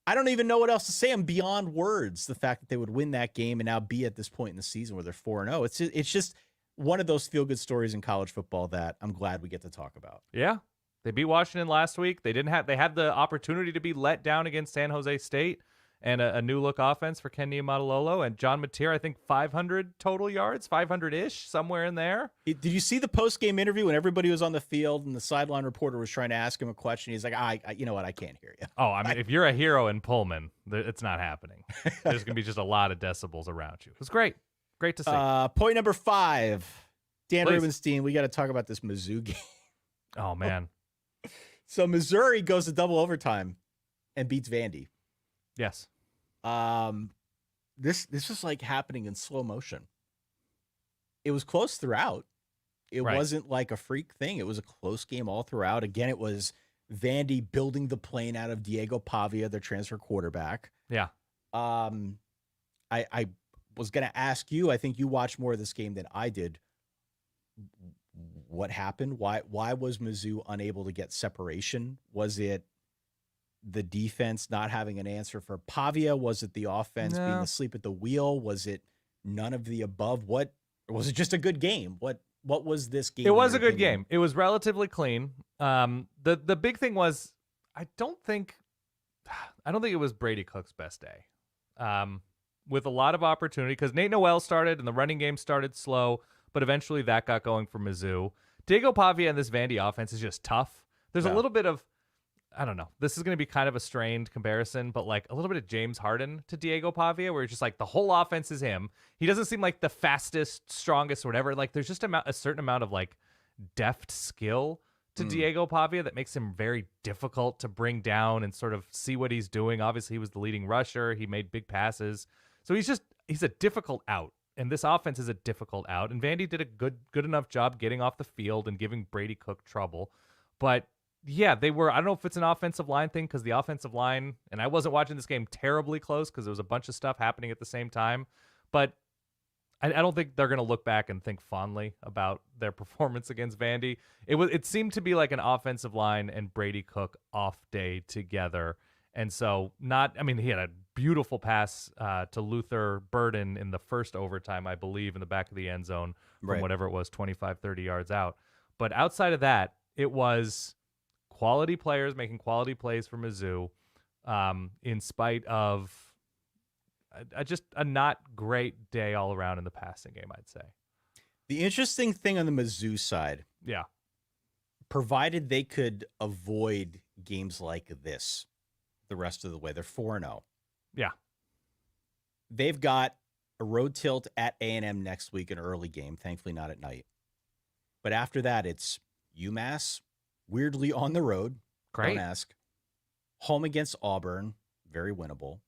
[SPEAKER 1] I don't even know what else to say. I'm beyond words. The fact that they would win that game and now be at this point in the season where they're 4-0. It's just one of those feel-good stories in college football that I'm glad we get to talk about.
[SPEAKER 2] Yeah. They beat Washington last week. They had the opportunity to be let down against San Jose State and a new look offense for Ken Niumatalolo and John Mateer, I think 500 total yards, 500-ish, somewhere in there.
[SPEAKER 1] Did you see the post-game interview when everybody was on the field and the sideline reporter was trying to ask him a question? He's like, I you know what? I can't hear you.
[SPEAKER 2] Oh, I mean, if you're a hero in Pullman, it's not happening. There's going to be just a lot of decibels around you. It was great. Great to see.
[SPEAKER 1] Point number 5, Dan
[SPEAKER 2] Please.
[SPEAKER 1] Rubenstein, we got to talk about this Mizzou game.
[SPEAKER 2] Oh, man.
[SPEAKER 1] So Missouri goes to double overtime and beats Vandy.
[SPEAKER 2] Yes.
[SPEAKER 1] This is like happening in slow motion. It was close throughout. It wasn't like a freak thing. It was a close game all throughout. Again, it was Vandy building the plane out of Diego Pavia, their transfer quarterback.
[SPEAKER 2] Yeah.
[SPEAKER 1] I was going to ask you, I think you watched more of this game than I did. What happened? Why was Mizzou unable to get separation? Was it the defense not having an answer for Pavia? Was it the offense being asleep at the wheel? Was it none of the above? What was it? Just a good game? What was this game?
[SPEAKER 2] It was a good game. It was relatively clean. The big thing was I don't think it was Brady Cook's best day. With a lot of opportunity because Nate Noel started and the running game started slow, but eventually that got going for Mizzou. Diego Pavia and this Vandy offense is just tough. There's a little bit of, I don't know, this is going to be kind of a strained comparison, but like a little bit of James Harden to Diego Pavia, where it's just like the whole offense is him. He doesn't seem like the fastest, strongest, or whatever. Like there's just a certain amount of like deft skill to Diego Pavia that makes him very difficult to bring down and sort of see what he's doing. Obviously, he was the leading rusher. He made big passes. So he's a difficult out. And this offense is a difficult out. And Vandy did a good enough job getting off the field and giving Brady Cook trouble. But yeah, I don't know if it's an offensive line thing because the offensive line, and I wasn't watching this game terribly close because there was a bunch of stuff happening at the same time. But I don't think they're going to look back and think fondly about their performance against Vandy. It seemed to be like an offensive line and Brady Cook off day together. And so he had a beautiful pass to Luther Burden in the first overtime, I believe, in the back of the end zone from whatever it was, 25, 30 yards out. But outside of that, it was quality players making quality plays for Mizzou in spite of just a not great day all around in the passing game, I'd say.
[SPEAKER 1] The interesting thing on the Mizzou side, provided they could avoid games like this the rest of the way, they're 4-0.
[SPEAKER 2] Yeah.
[SPEAKER 1] They've got a road tilt at A&M next week, an early game, thankfully not at night. But after that, it's UMass, weirdly on the road.
[SPEAKER 2] Great.
[SPEAKER 1] Don't ask. Home against Auburn, very winnable.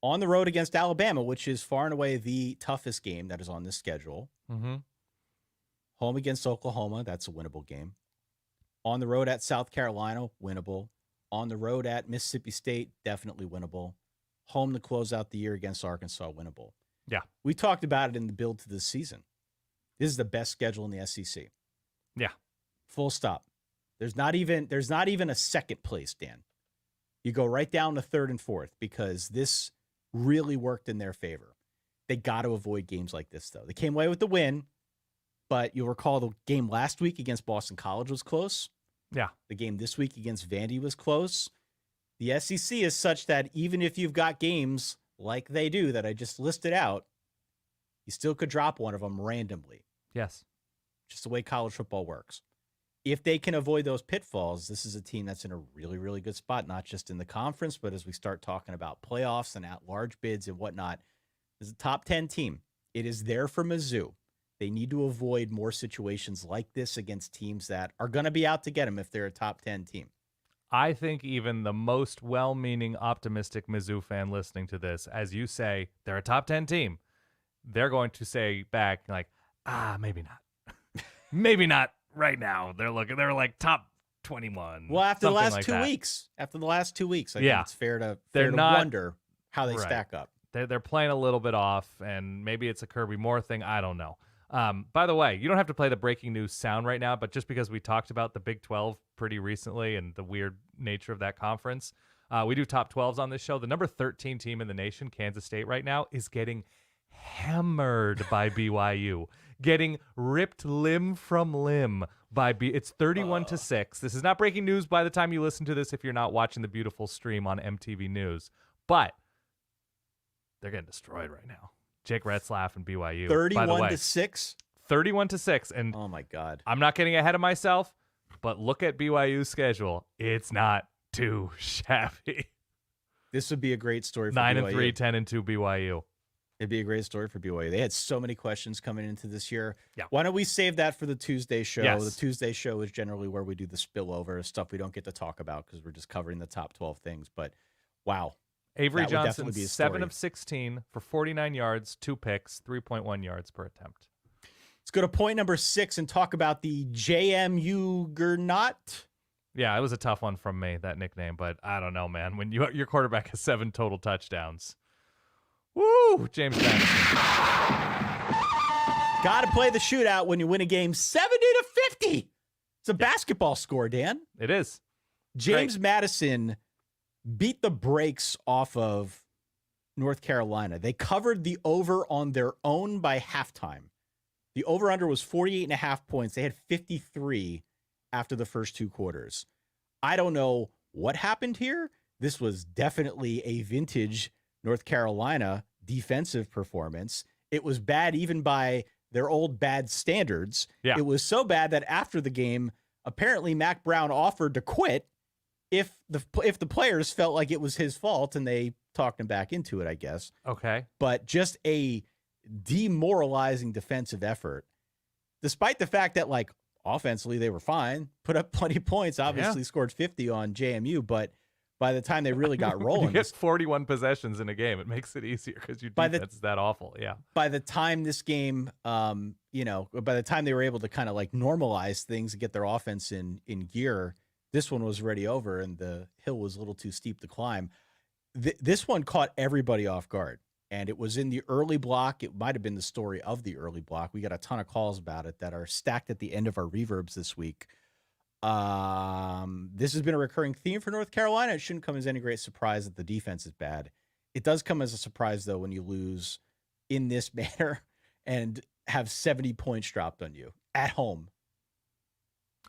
[SPEAKER 1] On the road against Alabama, which is far and away the toughest game that is on this schedule.
[SPEAKER 2] Mm-hmm.
[SPEAKER 1] Home against Oklahoma, that's a winnable game. On the road at South Carolina, winnable. On the road at Mississippi State, definitely winnable. Home to close out the year against Arkansas, winnable.
[SPEAKER 2] Yeah.
[SPEAKER 1] We talked about it in the build to this season. This is the best schedule in the SEC.
[SPEAKER 2] Yeah.
[SPEAKER 1] Full stop. There's not even a second place, Dan. You go right down to third and fourth because this really worked in their favor. They got to avoid games like this, though. They came away with the win, but you'll recall the game last week against Boston College was close.
[SPEAKER 2] Yeah.
[SPEAKER 1] The game this week against Vandy was close. The SEC is such that even if you've got games like they do that I just listed out, you still could drop one of them randomly.
[SPEAKER 2] Yes.
[SPEAKER 1] Just the way college football works. If they can avoid those pitfalls, this is a team that's in a really, really good spot, not just in the conference, but as we start talking about playoffs and at-large bids and whatnot. This is a top 10 team. It is there for Mizzou. They need to avoid more situations like this against teams that are going to be out to get them if they're a top 10 team.
[SPEAKER 2] I think even the most well-meaning, optimistic Mizzou fan listening to this, as you say, they're a top 10 team, they're going to say back like, maybe not. Maybe not right now. They're like top 21.
[SPEAKER 1] Well, after the last
[SPEAKER 2] like
[SPEAKER 1] 2
[SPEAKER 2] that.
[SPEAKER 1] weeks, I think it's fair to wonder how they stack up.
[SPEAKER 2] They're playing a little bit off, and maybe it's a Kirby Moore thing. I don't know. By the way, you don't have to play the breaking news sound right now, but just because we talked about the Big 12 pretty recently and the weird nature of that conference, we do top 12s on this show. The number 13 team in the nation, Kansas State right now, is getting hammered by BYU, getting ripped limb from limb by It's 31-6. This is not breaking news by the time you listen to this if you're not watching the beautiful stream on MTV News, but they're getting destroyed right now. Jake Retzlaff and BYU.
[SPEAKER 1] 31-6?
[SPEAKER 2] 31-6. And
[SPEAKER 1] oh my God.
[SPEAKER 2] I'm not getting ahead of myself, but look at BYU's schedule. It's not too shabby.
[SPEAKER 1] This would be a great story for
[SPEAKER 2] 9-3, 10-2 BYU.
[SPEAKER 1] It'd be a great story for BYU. They had so many questions coming into this year.
[SPEAKER 2] Yeah.
[SPEAKER 1] Why don't we save that for the Tuesday show?
[SPEAKER 2] Yes.
[SPEAKER 1] The Tuesday show is generally where we do the spillover stuff we don't get to talk about because we're just covering the top 12 things. But wow.
[SPEAKER 2] Avery
[SPEAKER 1] That would
[SPEAKER 2] Johnson,
[SPEAKER 1] definitely be a
[SPEAKER 2] 7
[SPEAKER 1] story.
[SPEAKER 2] of 16 for 49 yards, 2 picks, 3.1 yards per attempt.
[SPEAKER 1] Let's go to point number 6 and talk about the JMU Gernot.
[SPEAKER 2] Yeah, it was a tough one from me, that nickname, but I don't know, man. When your quarterback has 7 total touchdowns. Woo! James Madison.
[SPEAKER 1] Got to play the shootout when you win a game 70-50. It's a basketball score, Dan.
[SPEAKER 2] It is.
[SPEAKER 1] James Madison beat the brakes off of North Carolina. They covered the over on their own by halftime. The over-under was 48.5 points. They had 53 after the first 2 quarters. I don't know what happened here. This was definitely a vintage North Carolina defensive performance. It was bad even by their old bad standards.
[SPEAKER 2] Yeah.
[SPEAKER 1] It was so bad that after the game, apparently Mac Brown offered to quit if the players felt like it was his fault, and they talked him back into it, I guess.
[SPEAKER 2] Okay.
[SPEAKER 1] But just a demoralizing defensive effort, despite the fact that, like, offensively they were fine, put up plenty of points, obviously scored 50 on JMU, but by the time they really got rolling,
[SPEAKER 2] you get 41 possessions in a game. It makes it easier because your defense is that awful. Yeah.
[SPEAKER 1] By the time this game, by the time they were able to kind of like normalize things and get their offense in gear, this one was already over and the hill was a little too steep to climb. This one caught everybody off guard, and it was in the early block. It might have been the story of the early block. We got a ton of calls about it that are stacked at the end of our Reverbs this week. This has been a recurring theme for North Carolina. It shouldn't come as any great surprise that the defense is bad. It does come as a surprise, though, when you lose in this manner and have 70 points dropped on you at home.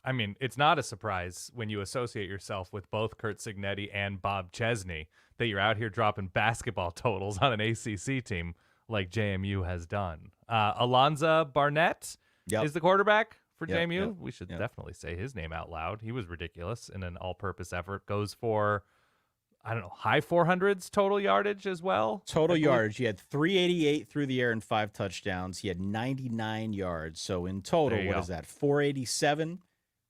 [SPEAKER 2] I mean, it's not a surprise when you associate yourself with both Kurt Signetti and Bob Chesney that you're out here dropping basketball totals on an ACC team like JMU has done. Alonzo Barnett is the quarterback for JMU. We should definitely say his name out loud. He was ridiculous in an all-purpose effort. Goes for I don't know, high 400s total yardage as well.
[SPEAKER 1] Total yardage. He had 388 through the air and 5 touchdowns. He had 99 yards. So in total, what is that? 487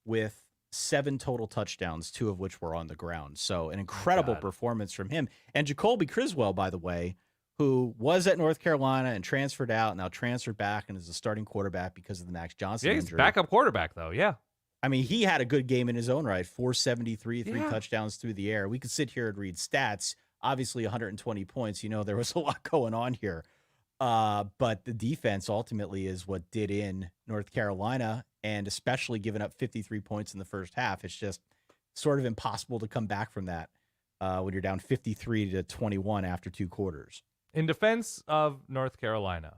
[SPEAKER 1] with 7 total touchdowns, 2 of which were on the ground. So an incredible performance from him. And Jacoby Criswell, by the way, who was at North Carolina and transferred out, now transferred back and is a starting quarterback because of the Max Johnson
[SPEAKER 2] injury.
[SPEAKER 1] He's
[SPEAKER 2] backup quarterback, though, yeah.
[SPEAKER 1] I mean, he had a good game in his own right, 473, 3 touchdowns through the air. We could sit here and read stats. Obviously, 120 points. You know, there was a lot going on here. But the defense ultimately is what did in North Carolina, and especially giving up 53 points in the first half. It's just sort of impossible to come back from that when you're down 53-21 after 2 quarters.
[SPEAKER 2] In defense of North Carolina,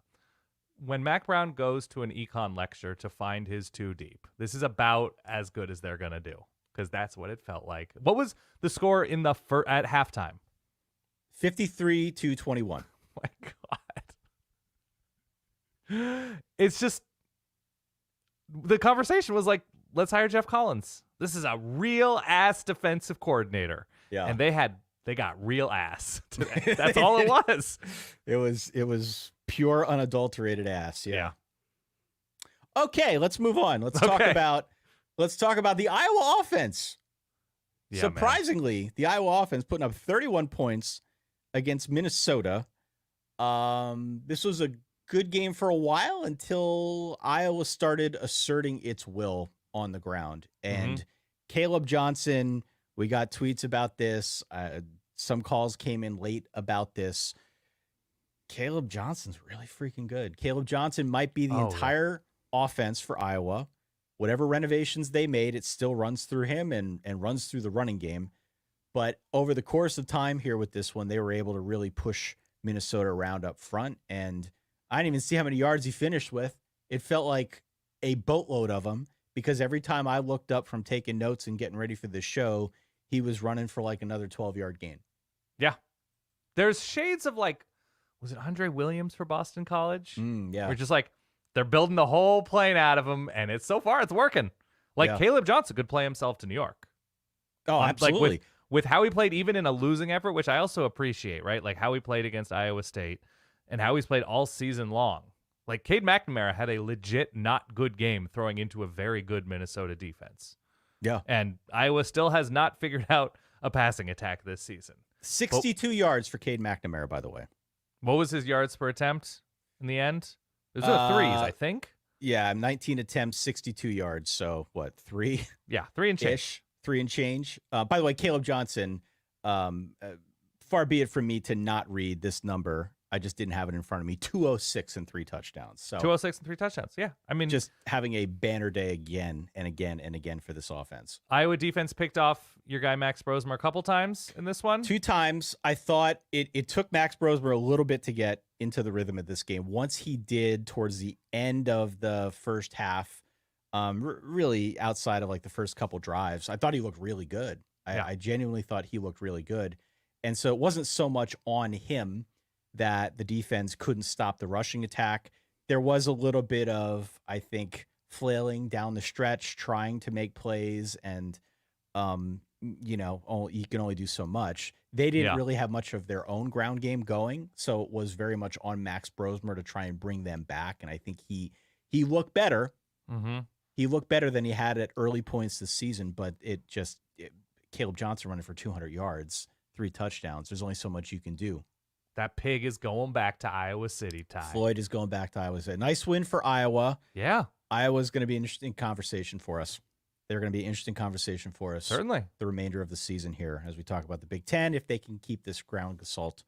[SPEAKER 2] when Mac Brown goes to an econ lecture to find his 2 deep, this is about as good as they're going to do, because that's what it felt like. What was the score in the at halftime?
[SPEAKER 1] 53-21.
[SPEAKER 2] Oh my God. It's just, the conversation was like, let's hire Jeff Collins. This is a real ass defensive coordinator.
[SPEAKER 1] Yeah.
[SPEAKER 2] And they got real ass today. That's all it was.
[SPEAKER 1] It was pure unadulterated ass. Yeah. Okay, let's move on. Let's talk about the Iowa offense. Yeah, surprisingly, the Iowa offense putting up 31 points against Minnesota. This was a good game for a while until Iowa started asserting its will on the ground. And Kaleb Johnson, we got tweets about this. Some calls came in late about this. Kaleb Johnson's really freaking good. Kaleb Johnson might be the entire offense for Iowa. Whatever renovations they made, it still runs through him and runs through the running game. But over the course of time here with this one, they were able to really push Minnesota around up front. And I didn't even see how many yards he finished with. It felt like a boatload of them, because every time I looked up from taking notes and getting ready for this show, he was running for like another 12-yard gain.
[SPEAKER 2] Yeah. There's shades of like, was it Andre Williams for Boston College?
[SPEAKER 1] Yeah.
[SPEAKER 2] We're just like, they're building the whole plane out of him, and so far it's working. Like Kaleb Johnson could play himself to New York.
[SPEAKER 1] Oh, absolutely.
[SPEAKER 2] Like with how he played even in a losing effort, which I also appreciate, right? Like how he played against Iowa State and how he's played all season long. Like Cade McNamara had a legit not good game throwing into a very good Minnesota defense.
[SPEAKER 1] Yeah.
[SPEAKER 2] And Iowa still has not figured out a passing attack this season.
[SPEAKER 1] 62 yards for Cade McNamara, by the way.
[SPEAKER 2] What was his yards per attempt in the end? It was the threes, I think.
[SPEAKER 1] Yeah, 19 attempts, 62 yards. So what, 3?
[SPEAKER 2] Yeah, 3 and change.
[SPEAKER 1] 3 and change. By the way, Kaleb Johnson, far be it from me to not read this number. I just didn't have it in front of me. 206 and 3 touchdowns. So
[SPEAKER 2] 206 and 3 touchdowns. Yeah. I mean,
[SPEAKER 1] just having a banner day again and again and again for this offense.
[SPEAKER 2] Iowa defense picked off your guy Max Brosmer a couple times in this one.
[SPEAKER 1] 2 times. I thought it took Max Brosmer a little bit to get into the rhythm of this game. Once he did towards the end of the first half, really outside of like the first couple drives, I thought he looked really good. I genuinely thought he looked really good. And so it wasn't so much on him that the defense couldn't stop the rushing attack. There was a little bit of, I think, flailing down the stretch, trying to make plays, and you can only do so much. They didn't really have much of their own ground game going, so it was very much on Max Brosmer to try and bring them back. And I think he looked better. Mm-hmm. He looked better than he had at early points this season, but Kaleb Johnson running for 200 yards, 3 touchdowns. There's only so much you can do.
[SPEAKER 2] That pig is going back to Iowa City, Ty.
[SPEAKER 1] Floyd is going back to Iowa City. Nice win for Iowa.
[SPEAKER 2] Yeah.
[SPEAKER 1] Iowa's going to be an interesting conversation for us. They're going to be an interesting conversation for us.
[SPEAKER 2] Certainly.
[SPEAKER 1] The remainder of the season here as we talk about the Big Ten, if they can keep this ground assault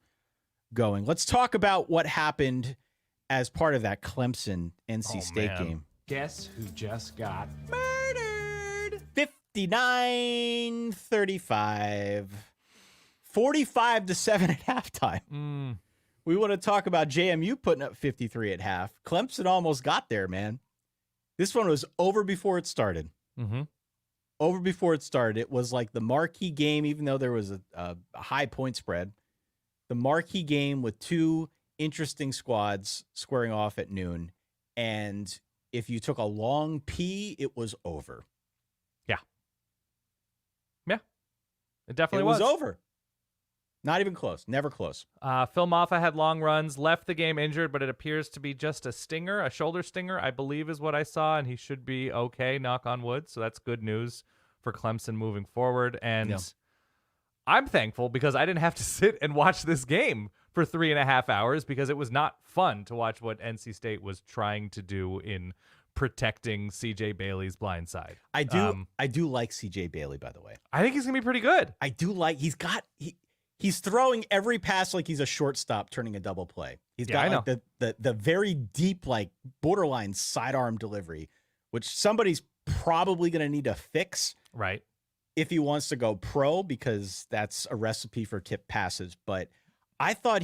[SPEAKER 1] going. Let's talk about what happened as part of that Clemson NC State game.
[SPEAKER 4] Guess who just got
[SPEAKER 1] murdered? 59-35. 45-7 at halftime. We want to talk about JMU putting up 53 at half. Clemson almost got there, man. This one was over before it started.
[SPEAKER 2] Mm-hmm.
[SPEAKER 1] Over before it started. It was like the marquee game, even though there was a high point spread. The marquee game with 2 interesting squads squaring off at noon. And if you took a long pee, it was over.
[SPEAKER 2] Yeah. Yeah. It definitely
[SPEAKER 1] was over. Not even close. Never close.
[SPEAKER 2] Phil Maffa had long runs, left the game injured, but it appears to be just a stinger, a shoulder stinger, I believe is what I saw, and he should be okay, knock on wood. So that's good news for Clemson moving forward. And I'm thankful because I didn't have to sit and watch this game for 3.5 hours because it was not fun to watch what NC State was trying to do in protecting CJ Bailey's blind side.
[SPEAKER 1] I do like CJ Bailey, by the way.
[SPEAKER 2] I think he's going to be pretty good.
[SPEAKER 1] I do like, he's throwing every pass like he's a shortstop turning a double play. He's got like the very deep, like borderline sidearm delivery, which somebody's probably going to need to fix.
[SPEAKER 2] Right.
[SPEAKER 1] If he wants to go pro, because that's a recipe for tip passes. But I thought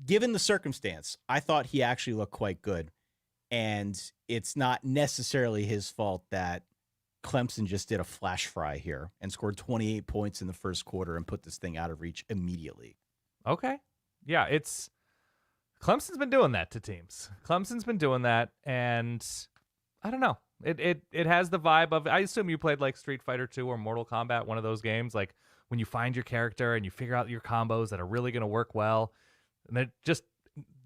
[SPEAKER 1] given the circumstance, I thought he actually looked quite good. And it's not necessarily his fault that Clemson just did a flash fry here and scored 28 points in the first quarter and put this thing out of reach immediately.
[SPEAKER 2] Okay. Yeah, Clemson's been doing that to teams. Clemson's been doing that, and I don't know. It has the vibe of, I assume you played like Street Fighter 2 or Mortal Kombat, one of those games, like when you find your character and you figure out your combos that are really going to work well, and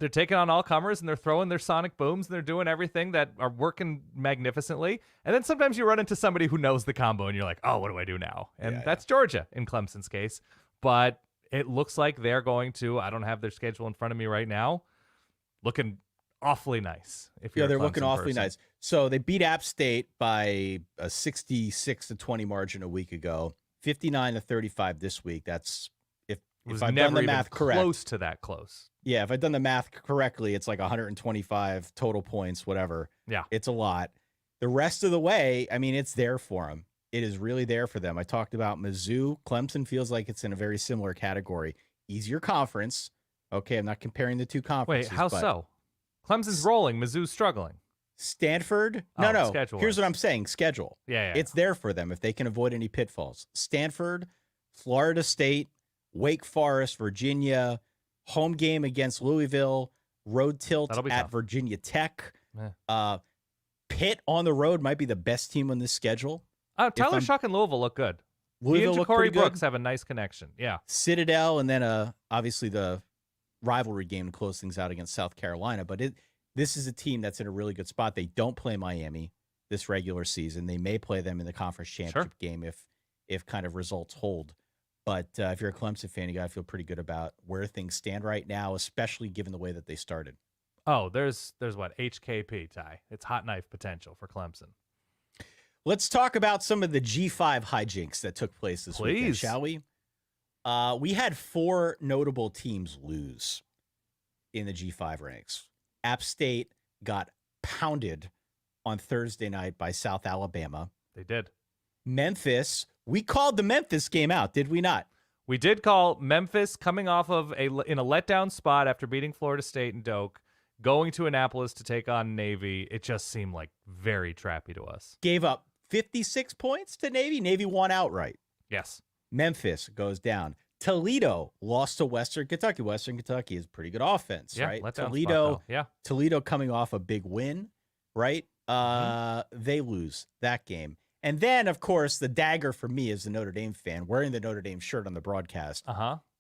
[SPEAKER 2] they're taking on all comers and they're throwing their sonic booms and they're doing everything that are working magnificently. And then sometimes you run into somebody who knows the combo and you're like, oh, what do I do now? And that's Georgia in Clemson's case. But it looks like they're going to, I don't have their schedule in front of me right now, looking awfully nice.
[SPEAKER 1] They're looking awfully nice. So they beat App State by a 66-20 margin a week ago, 59-35 this week. That's if I've done the math correct.
[SPEAKER 2] Close to that close.
[SPEAKER 1] Yeah, if I've done the math correctly, it's like 125 total points, whatever.
[SPEAKER 2] Yeah.
[SPEAKER 1] It's a lot. The rest of the way, I mean, it's there for them. It is really there for them. I talked about Mizzou. Clemson feels like it's in a very similar category. Easier conference. Okay, I'm not comparing the two conferences.
[SPEAKER 2] Wait, how so? Clemson's rolling. Mizzou's struggling.
[SPEAKER 1] Stanford? No.
[SPEAKER 2] Schedule
[SPEAKER 1] Here's what I'm saying. Schedule.
[SPEAKER 2] Yeah.
[SPEAKER 1] It's there for them if they can avoid any pitfalls. Stanford, Florida State, Wake Forest, Virginia, home game against Louisville, road tilt at
[SPEAKER 2] tough.
[SPEAKER 1] Virginia Tech. Pitt on the road might be the best team on this schedule.
[SPEAKER 2] Tyler Shuck and Louisville look good.
[SPEAKER 1] Louisville
[SPEAKER 2] he and Ja'Cory Brooks have a nice connection. Yeah.
[SPEAKER 1] Citadel, and then obviously the rivalry game to close things out against South Carolina. But this is a team that's in a really good spot. They don't play Miami this regular season. They may play them in the conference championship game if kind of results hold. But if you're a Clemson fan, you got to feel pretty good about where things stand right now, especially given the way that they started.
[SPEAKER 2] Oh, there's what? HKP, Ty. It's hot knife potential for Clemson.
[SPEAKER 1] Let's talk about some of the G5 hijinks that took place this weekend, shall we? We had 4 notable teams lose in the G5 ranks. App State got pounded on Thursday night by South Alabama.
[SPEAKER 2] They did.
[SPEAKER 1] Memphis, we called the Memphis game out, did we not?
[SPEAKER 2] We did call Memphis coming off of in a letdown spot after beating Florida State and Doak, going to Annapolis to take on Navy. It just seemed like very trappy to us.
[SPEAKER 1] Gave up 56 points to Navy. Navy won outright.
[SPEAKER 2] Yes.
[SPEAKER 1] Memphis goes down. Toledo lost to Western Kentucky. Western Kentucky is pretty good offense, right? Toledo coming off a big win, right? They lose that game. And then, of course, the dagger for me as a Notre Dame fan, wearing the Notre Dame shirt on the broadcast,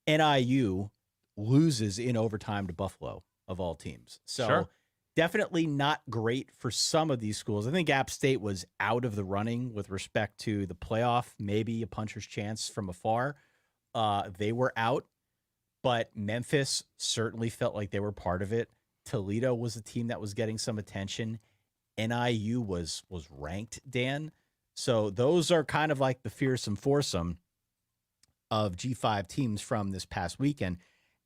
[SPEAKER 1] NIU loses in overtime to Buffalo, of all teams. So definitely not great for some of these schools. I think App State was out of the running with respect to the playoff, maybe a puncher's chance from afar. They were out, but Memphis certainly felt like they were part of it. Toledo was a team that was getting some attention. NIU was ranked, Dan. So those are kind of like the fearsome foursome of G5 teams from this past weekend.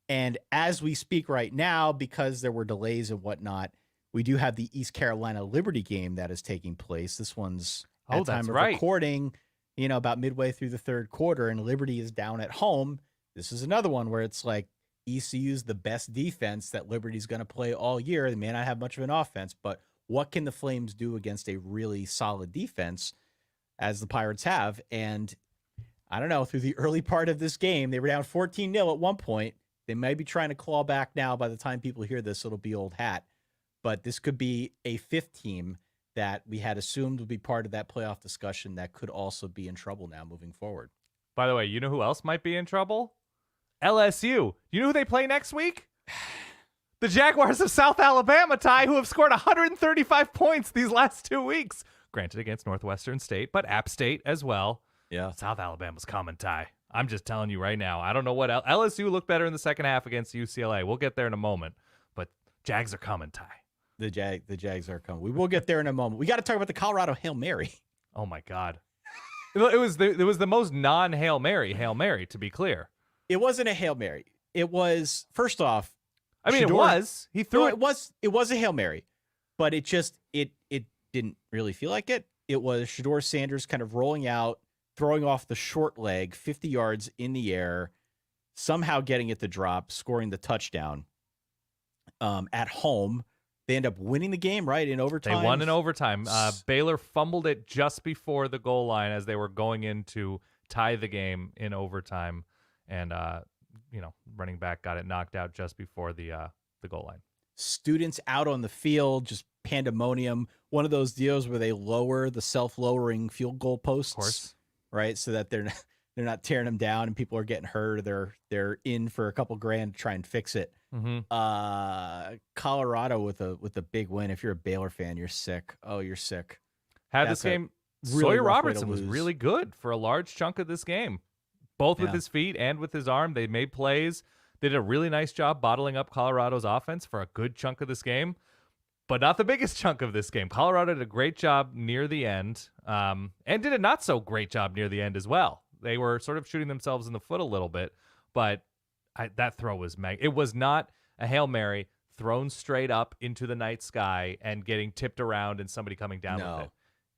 [SPEAKER 1] And as we speak right now, because there were delays and whatnot, we do have the East Carolina Liberty game that is taking place. This one's at time of recording, about midway through the third quarter, and Liberty is down at home. This is another one where it's like ECU's the best defense that Liberty's going to play all year. They may not have much of an offense, but what can the Flames do against a really solid defense as the Pirates have? And I don't know, through the early part of this game, they were down 14-0 at one point. They may be trying to claw back now. By the time people hear this, it'll be old hat. But this could be a fifth team that we had assumed would be part of that playoff discussion that could also be in trouble now moving forward.
[SPEAKER 2] By the way, you know who else might be in trouble? LSU. You know who they play next week? The Jaguars of South Alabama, Ty, who have scored 135 points these last 2 weeks. Granted against Northwestern State, but App State as well.
[SPEAKER 1] Yeah.
[SPEAKER 2] South Alabama's coming, Ty. I'm just telling you right now. I don't know what LSU looked better in the second half against UCLA. We'll get there in a moment, but Jags are coming, Ty.
[SPEAKER 1] The Jags are coming. We will get there in a moment. We got to talk about the Colorado Hail Mary.
[SPEAKER 2] Oh my God. It was the most non-Hail Mary, to be clear.
[SPEAKER 1] It wasn't a Hail Mary. It was, first off,
[SPEAKER 2] I mean,
[SPEAKER 1] Shedeur,
[SPEAKER 2] it was. He threw
[SPEAKER 1] it was a Hail Mary, but it didn't really feel like it. It was Shedeur Sanders kind of rolling out, throwing off the short leg, 50 yards in the air, somehow getting it to drop, scoring the touchdown at home. They end up winning the game, right, in overtime?
[SPEAKER 2] They won in overtime. Baylor fumbled it just before the goal line as they were going in to tie the game in overtime. And, running back got it knocked out just before the goal line.
[SPEAKER 1] Students out on the field, just pandemonium. One of those deals where they lower the self-lowering field goal posts,
[SPEAKER 2] Of course,
[SPEAKER 1] right? So that they're not tearing them down and people are getting hurt. They're in for a couple grand to try and fix it.
[SPEAKER 2] Mm-hmm.
[SPEAKER 1] Colorado with a big win. If you're a Baylor fan, you're sick. Oh, you're sick.
[SPEAKER 2] This game.
[SPEAKER 1] Really
[SPEAKER 2] Sawyer
[SPEAKER 1] rough way to
[SPEAKER 2] Robertson was
[SPEAKER 1] lose.
[SPEAKER 2] really good for a large chunk of this game, both with his feet and with his arm. They made plays. They did a really nice job bottling up Colorado's offense for a good chunk of this game, but not the biggest chunk of this game. Colorado did a great job near the end, and did a not so great job near the end as well. They were sort of shooting themselves in the foot a little bit, but that throw was it was not a Hail Mary thrown straight up into the night sky and getting tipped around and somebody coming down with it.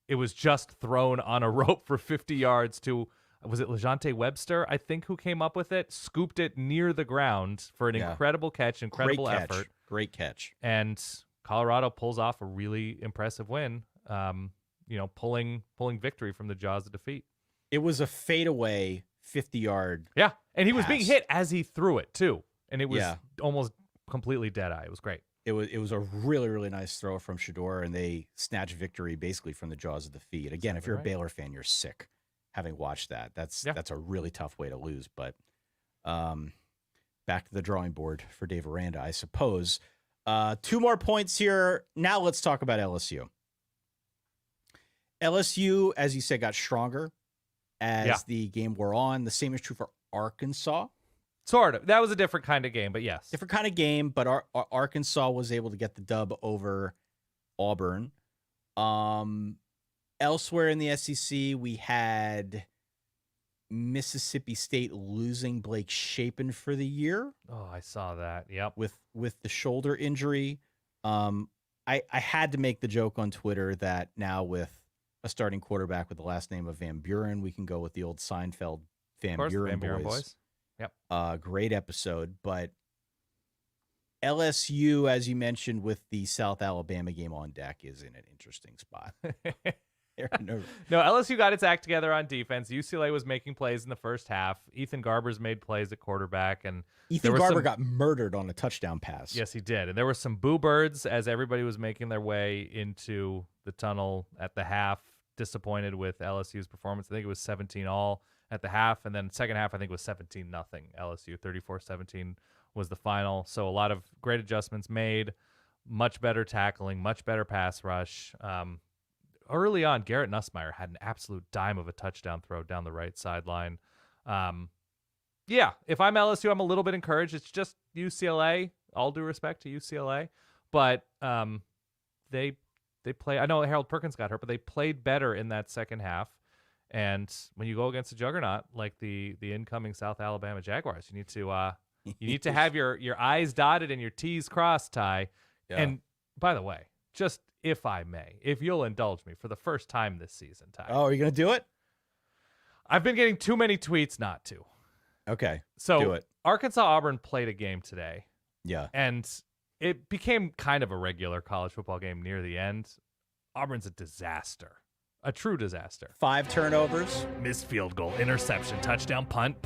[SPEAKER 2] It was just thrown on a rope for 50 yards to, was it LeJonte Webster, I think, who came up with it, scooped it near the ground for an incredible catch, incredible effort.
[SPEAKER 1] Great catch.
[SPEAKER 2] And Colorado pulls off a really impressive win, pulling victory from the jaws of defeat.
[SPEAKER 1] It was a fadeaway 50-yard.
[SPEAKER 2] Yeah, and he was
[SPEAKER 1] pass.
[SPEAKER 2] being hit as he threw it, too. And it was almost completely dead-eye. It was great.
[SPEAKER 1] It was a really, really nice throw from Shedeur, and they snatched victory basically from the jaws of defeat. Again, if you're a Baylor fan, you're sick having watched that. That's a really tough way to lose. But back to the drawing board for Dave Aranda, I suppose. 2 more points here. Now let's talk about LSU. LSU, as you said, got stronger as the game wore on. The same is true for Arkansas.
[SPEAKER 2] Sort of. That was a different kind of game, but yes.
[SPEAKER 1] Different kind of game, but Arkansas was able to get the dub over Auburn. Elsewhere in the SEC, we had Mississippi State losing Blake Shapen for the year.
[SPEAKER 2] Oh, I saw that. Yep.
[SPEAKER 1] With the shoulder injury. I had to make the joke on Twitter that now with a starting quarterback with the last name of Van Buren, we can go with the old Seinfeld Van Buren boys.
[SPEAKER 2] Yep.
[SPEAKER 1] Great episode, but LSU, as you mentioned, with the South Alabama game on deck, is in an interesting spot.
[SPEAKER 2] No, LSU got its act together on defense. UCLA was making plays in the first half. Ethan Garber's made plays at quarterback, and
[SPEAKER 1] Ethan Garber got murdered on a touchdown pass.
[SPEAKER 2] Yes, he did. And there were some boo birds as everybody was making their way into the tunnel at the half, disappointed with LSU's performance. I think it was 17-all at the half, and then second half I think it was 17-0 LSU. 34-17 was the final. So a lot of great adjustments made, much better tackling, much better pass rush. Early on, Garrett Nussmeier had an absolute dime of a touchdown throw down the right sideline. If I'm LSU, I'm a little bit encouraged. It's just UCLA, all due respect to UCLA, but they play. I know Harold Perkins got hurt, but they played better in that second half. And when you go against a juggernaut like the incoming South Alabama Jaguars, you need to have your I's dotted and your T's crossed, Ty. Yeah. And by the way, just if I may, if you'll indulge me for the first time this season, Ty.
[SPEAKER 1] Oh, are you going to do it?
[SPEAKER 2] I've been getting too many tweets not to.
[SPEAKER 1] Okay,
[SPEAKER 2] so
[SPEAKER 1] do it.
[SPEAKER 2] Arkansas-Auburn played a game today.
[SPEAKER 1] Yeah.
[SPEAKER 2] And it became kind of a regular college football game near the end. Auburn's a disaster. A true disaster.
[SPEAKER 1] 5 turnovers.
[SPEAKER 2] Missed field goal, interception, touchdown, punt,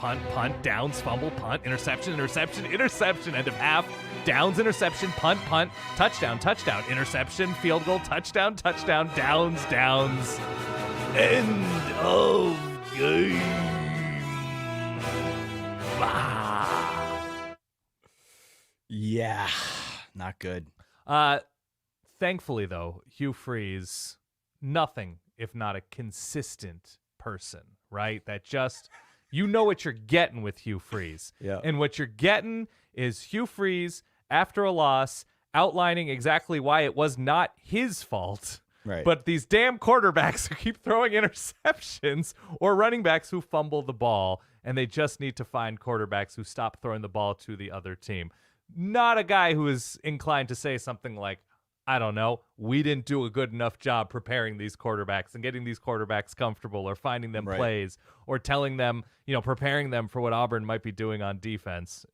[SPEAKER 2] downs, fumble, punt, interception, end of half, downs, interception, punt, touchdown, interception, field goal, touchdown, downs, end of game.
[SPEAKER 1] Yeah, not good.
[SPEAKER 2] Thankfully, though, Hugh Freeze, nothing if not a consistent person, right? That just, you know what you're getting with Hugh Freeze.
[SPEAKER 1] Yeah.
[SPEAKER 2] And what you're getting is Hugh Freeze, after a loss, outlining exactly why it was not his fault.
[SPEAKER 1] Right.
[SPEAKER 2] But these damn quarterbacks who keep throwing interceptions or running backs who fumble the ball, and they just need to find quarterbacks who stop throwing the ball to the other team. Not a guy who is inclined to say something like, I don't know, we didn't do a good enough job preparing these quarterbacks and getting these quarterbacks comfortable or finding them plays or telling them, preparing them for what Auburn might be doing on defense.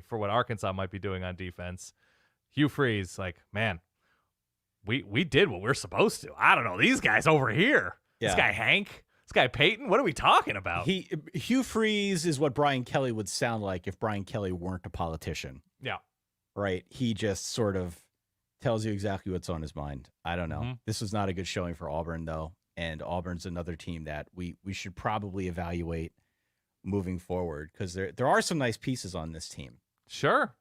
[SPEAKER 2] For what Arkansas might be doing on defense. Hugh Freeze, man, we did what we're supposed to. I don't know, these guys over here. Yeah. This guy Hank, this guy Peyton, what are we talking about?
[SPEAKER 1] Hugh Freeze is what Brian Kelly would sound like if Brian Kelly weren't a politician.
[SPEAKER 2] Yeah.
[SPEAKER 1] Right. He just sort of tells you exactly what's on his mind. I don't know. Mm-hmm. This was not a good showing for Auburn, though. And Auburn's another team that we should probably evaluate moving forward because there are some nice pieces on this team.
[SPEAKER 2] Sure.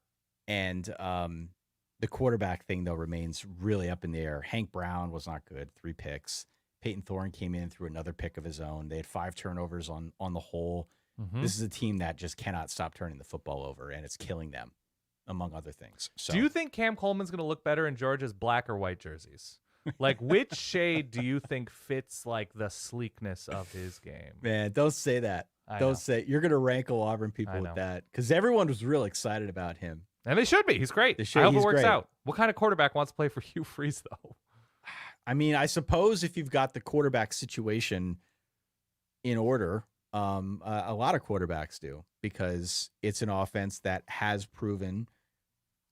[SPEAKER 1] And the quarterback thing, though, remains really up in the air. Hank Brown was not good. 3 picks. Peyton Thorne came in through another pick of his own. They had 5 turnovers on the whole. Mm-hmm. This is a team that just cannot stop turning the football over, and it's killing them, among other things. So,
[SPEAKER 2] do you think Cam Coleman's going to look better in Georgia's black or white jerseys? Which shade do you think fits the sleekness of his game?
[SPEAKER 1] Man, don't say that. Don't say you're going to rankle Auburn people with that because everyone was real excited about him.
[SPEAKER 2] And they should be. He's great. I hope it works out. What kind of quarterback wants to play for Hugh Freeze, though?
[SPEAKER 1] I mean, I suppose if you've got the quarterback situation in order, a lot of quarterbacks do because it's an offense that has proven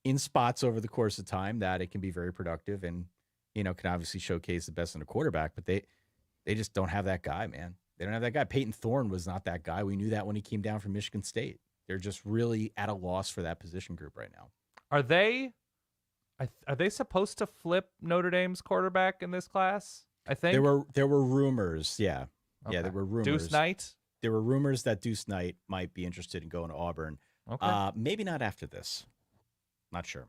[SPEAKER 1] in spots over the course of time that it can be very productive and, can obviously showcase the best in a quarterback, but they just don't have that guy, man. They don't have that guy. Peyton Thorne was not that guy. We knew that when he came down from Michigan State. They're just really at a loss for that position group right now.
[SPEAKER 2] Are they supposed to flip Notre Dame's quarterback in this class? I think
[SPEAKER 1] there were rumors. Yeah. Okay. Yeah, there were rumors.
[SPEAKER 2] Deuce Knight?
[SPEAKER 1] There were rumors that Deuce Knight might be interested in going to Auburn.
[SPEAKER 2] Okay.
[SPEAKER 1] Maybe not after this. Not sure.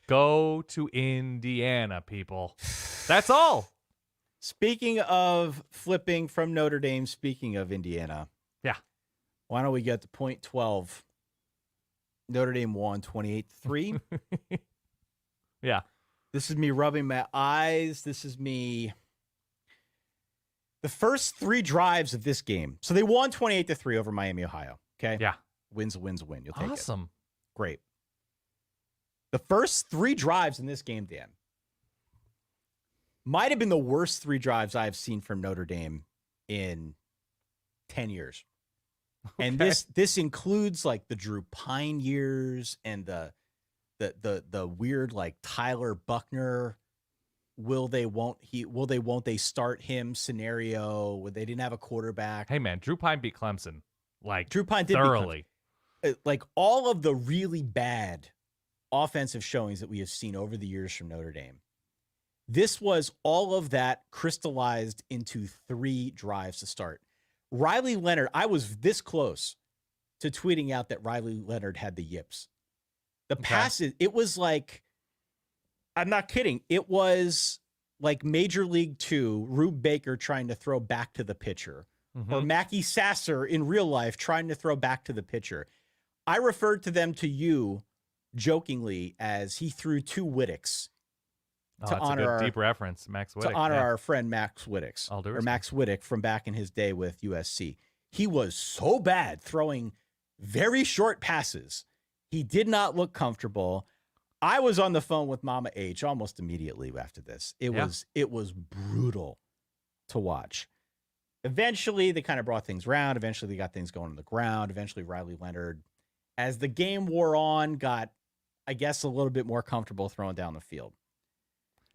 [SPEAKER 2] Go to Indiana, people. That's all.
[SPEAKER 1] Speaking of flipping from Notre Dame, speaking of Indiana.
[SPEAKER 2] Yeah.
[SPEAKER 1] Why don't we get to point 12? Notre Dame won 28-3.
[SPEAKER 2] Yeah.
[SPEAKER 1] This is me rubbing my eyes. This is me. The first 3 drives of this game. So they won 28-3 over Miami, Ohio. Okay.
[SPEAKER 2] Yeah.
[SPEAKER 1] Win's a win's a win. You'll take it.
[SPEAKER 2] Awesome.
[SPEAKER 1] Great. The first 3 drives in this game, Dan, might have been the worst 3 drives I've seen from Notre Dame in 10 years. Okay. And this includes the Drew Pine years and the weird Tyler Buckner will they won't they start him scenario where they didn't have a quarterback.
[SPEAKER 2] Hey man, Drew Pine beat Clemson
[SPEAKER 1] Drew Pine did
[SPEAKER 2] thoroughly.
[SPEAKER 1] All of the really bad offensive showings that we have seen over the years from Notre Dame. This was all of that crystallized into 3 drives to start. Riley Leonard, I was this close to tweeting out that Riley Leonard had the yips. The passes, it was I'm not kidding. It was like Major League 2, Rube Baker trying to throw back to the pitcher, or Mackie Sasser in real life trying to throw back to the pitcher. I referred to them to you jokingly as he threw 2 Wittix.
[SPEAKER 2] To honor a good deep reference, Max Wittick.
[SPEAKER 1] To honor our friend Max Wittick,
[SPEAKER 2] or
[SPEAKER 1] Max Wittick from back in his day with USC. He was so bad throwing very short passes. He did not look comfortable. I was on the phone with Mama H almost immediately after this. It was brutal to watch. Eventually, they kind of brought things around. Eventually, they got things going on the ground. Eventually, Riley Leonard, as the game wore on, got, I guess, a little bit more comfortable throwing down the field.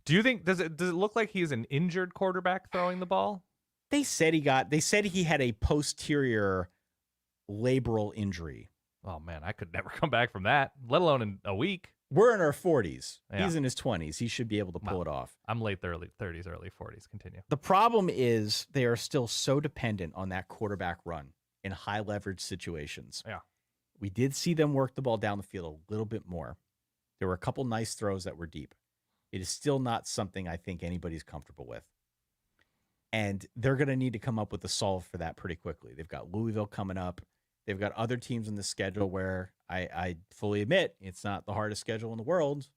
[SPEAKER 2] Do you think does it look like he's an injured quarterback throwing the ball?
[SPEAKER 1] They said he had a posterior labral injury.
[SPEAKER 2] Oh man, I could never come back from that, let alone in a week.
[SPEAKER 1] We're in our 40s. Yeah. He's in his 20s. He should be able to pull it off.
[SPEAKER 2] I'm late 30s, early 40s. Continue.
[SPEAKER 1] The problem is they are still so dependent on that quarterback run in high leverage situations.
[SPEAKER 2] Yeah.
[SPEAKER 1] We did see them work the ball down the field a little bit more. There were a couple nice throws that were deep. It is still not something I think anybody's comfortable with. And they're going to need to come up with a solve for that pretty quickly. They've got Louisville coming up. They've got other teams in the schedule where I fully admit it's not the hardest schedule in the world,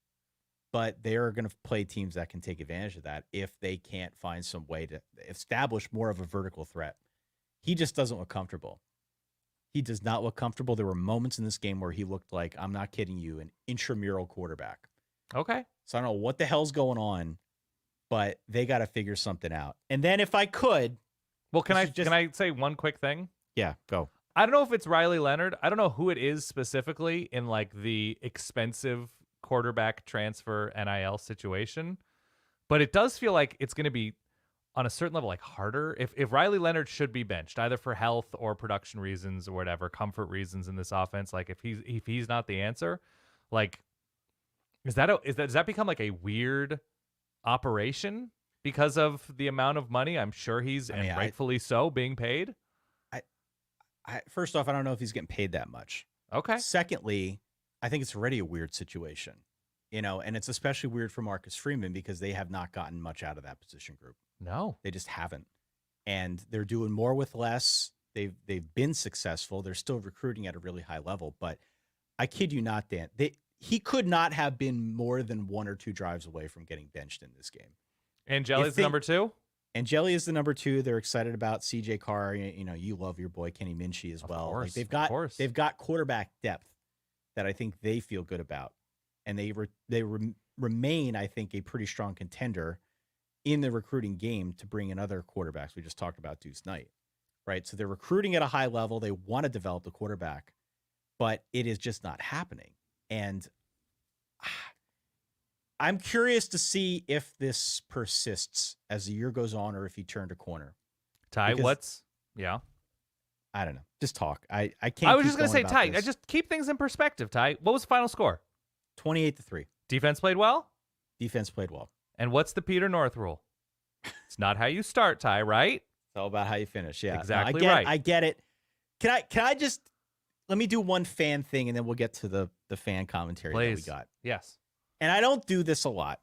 [SPEAKER 1] but they are going to play teams that can take advantage of that if they can't find some way to establish more of a vertical threat. He just doesn't look comfortable. He does not look comfortable. There were moments in this game where he looked like, I'm not kidding you, an intramural quarterback.
[SPEAKER 2] Okay.
[SPEAKER 1] So I don't know what the hell's going on, but they got to figure something out. And then if I could.
[SPEAKER 2] Well, can I say one quick thing?
[SPEAKER 1] Yeah, go.
[SPEAKER 2] I don't know if it's Riley Leonard. I don't know who it is specifically in like the expensive quarterback transfer NIL situation, but it does feel like it's going to be on a certain level like harder. If Riley Leonard should be benched either for health or production reasons or whatever, comfort reasons in this offense, like if he's not the answer, like does that become like a weird operation because of the amount of money I'm sure rightfully so being paid?
[SPEAKER 1] First off, I don't know if he's getting paid that much.
[SPEAKER 2] Okay.
[SPEAKER 1] Secondly, I think it's already a weird situation, and it's especially weird for Marcus Freeman because they have not gotten much out of that position group.
[SPEAKER 2] No,
[SPEAKER 1] they just haven't. And they're doing more with less. They've been successful. They're still recruiting at a really high level, but I kid you not, Dan, he could not have been more than 1 or 2 drives away from getting benched in this game.
[SPEAKER 2] Angeli's number 2?
[SPEAKER 1] Angeli is the number 2. They're excited about CJ Carr. You love your boy Kenny Minchie as well.
[SPEAKER 2] Course,
[SPEAKER 1] like they've got quarterback depth that I think they feel good about, and they remain, I think, a pretty strong contender in the recruiting game to bring in other quarterbacks. We just talked about Deuce Knight, right? So they're recruiting at a high level. They want to develop the quarterback, but it is just not happening. And I'm curious to see if this persists as the year goes on or if he turned a corner.
[SPEAKER 2] Ty,
[SPEAKER 1] I don't know. Just talk. I can't.
[SPEAKER 2] I was just going to say, Ty, I just keep things in perspective, Ty. What was the final score?
[SPEAKER 1] 28-3.
[SPEAKER 2] Defense played well?
[SPEAKER 1] Defense played well.
[SPEAKER 2] And what's the Peter North rule? It's not how you start, Ty, right?
[SPEAKER 1] It's all about how you finish. Yeah.
[SPEAKER 2] Exactly
[SPEAKER 1] right.
[SPEAKER 2] right.
[SPEAKER 1] I get it. Can I just let me do one fan thing and then we'll get to the fan commentary that we got.
[SPEAKER 2] Yes.
[SPEAKER 1] And I don't do this a lot.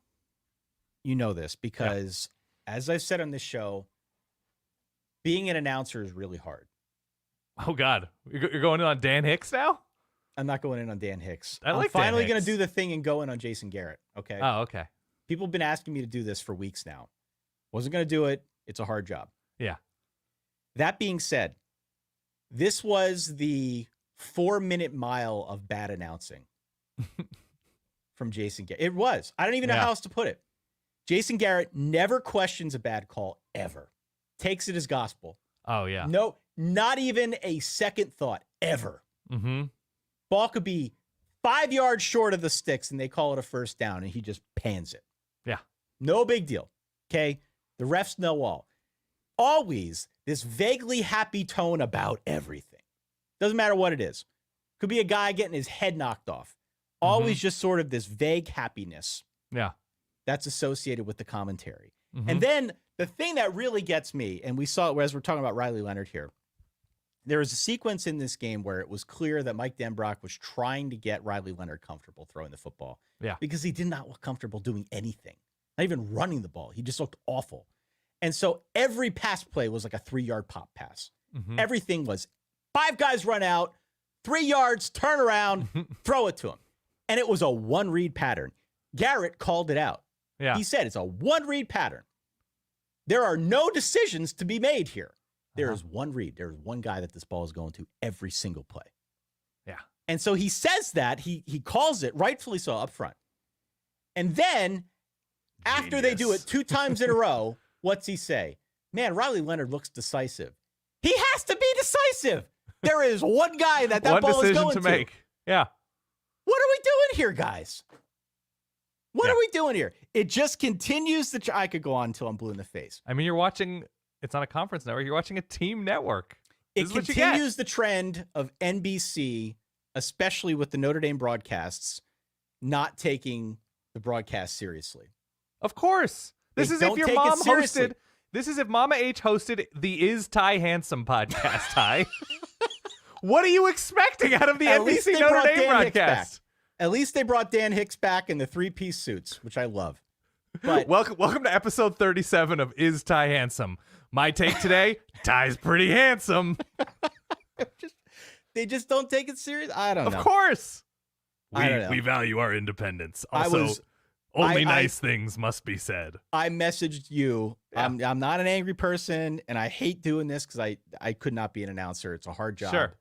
[SPEAKER 1] You know this because as I've said on this show, being an announcer is really hard.
[SPEAKER 2] Oh, God. You're going in on Dan Hicks now?
[SPEAKER 1] I'm not going in on Dan Hicks.
[SPEAKER 2] I'm
[SPEAKER 1] finally going to do the thing and go in on Jason Garrett. Okay.
[SPEAKER 2] Oh, okay.
[SPEAKER 1] People have been asking me to do this for weeks now. Wasn't going to do it. It's a hard job.
[SPEAKER 2] Yeah.
[SPEAKER 1] That being said, this was the 4-minute mile of bad announcing from Jason Garrett. It was. I don't even know how else to put it. Jason Garrett never questions a bad call ever. Takes it as gospel.
[SPEAKER 2] Oh, yeah.
[SPEAKER 1] No, not even a second thought ever.
[SPEAKER 2] Mm-hmm.
[SPEAKER 1] Ball could be 5 yards short of the sticks and they call it a first down and he just pans it.
[SPEAKER 2] Yeah.
[SPEAKER 1] No big deal. Okay. The refs know all. Always this vaguely happy tone about everything. Doesn't matter what it is. Could be a guy getting his head knocked off. Always just sort of this vague happiness.
[SPEAKER 2] Yeah.
[SPEAKER 1] That's associated with the commentary. And then the thing that really gets me, and we saw it as we're talking about Riley Leonard here, there was a sequence in this game where it was clear that Mike Denbrock was trying to get Riley Leonard comfortable throwing the football.
[SPEAKER 2] Yeah.
[SPEAKER 1] Because he did not look comfortable doing anything. Not even running the ball. He just looked awful. And so every pass play was like a 3-yard pop pass. Everything was 5 guys run out, 3 yards, turn around, throw it to him. And it was a one-read pattern. Garrett called it out.
[SPEAKER 2] Yeah.
[SPEAKER 1] He said it's a one-read pattern. There are no decisions to be made here. There is one read. There is one guy that this ball is going to every single play.
[SPEAKER 2] Yeah.
[SPEAKER 1] And so he says that. He calls it, rightfully so, up front. And then after they do it 2 times in a row, what's he say? Man, Riley Leonard looks decisive. He has to be decisive. There is one guy that
[SPEAKER 2] one
[SPEAKER 1] ball is
[SPEAKER 2] decision
[SPEAKER 1] going
[SPEAKER 2] to make. Yeah.
[SPEAKER 1] What are we doing here, guys? What are we doing here? It just continues to I could go on until I'm blue in the face.
[SPEAKER 2] I mean, you're watching, it's on a conference network. You're watching a team network.
[SPEAKER 1] It continues the trend of NBC, especially with the Notre Dame broadcasts, not taking the broadcast seriously.
[SPEAKER 2] Of course. This is if your mom hosted. This is if Mama H hosted the Is Ty Handsome podcast, Ty. What are you expecting out of the NBC Notre Dame broadcast?
[SPEAKER 1] At least they brought Dan Hicks back in the 3-piece suits, which I love. But
[SPEAKER 2] welcome to episode 37 of Is Ty Handsome? My take today, Ty's pretty handsome.
[SPEAKER 1] they just don't take it serious. I don't know.
[SPEAKER 2] Of course.
[SPEAKER 1] I don't know.
[SPEAKER 2] We value our independence. Also, only nice things must be said.
[SPEAKER 1] I messaged you.
[SPEAKER 2] Yeah.
[SPEAKER 1] I'm not an angry person, and I hate doing this because I could not be an announcer. It's a hard job.
[SPEAKER 2] Sure.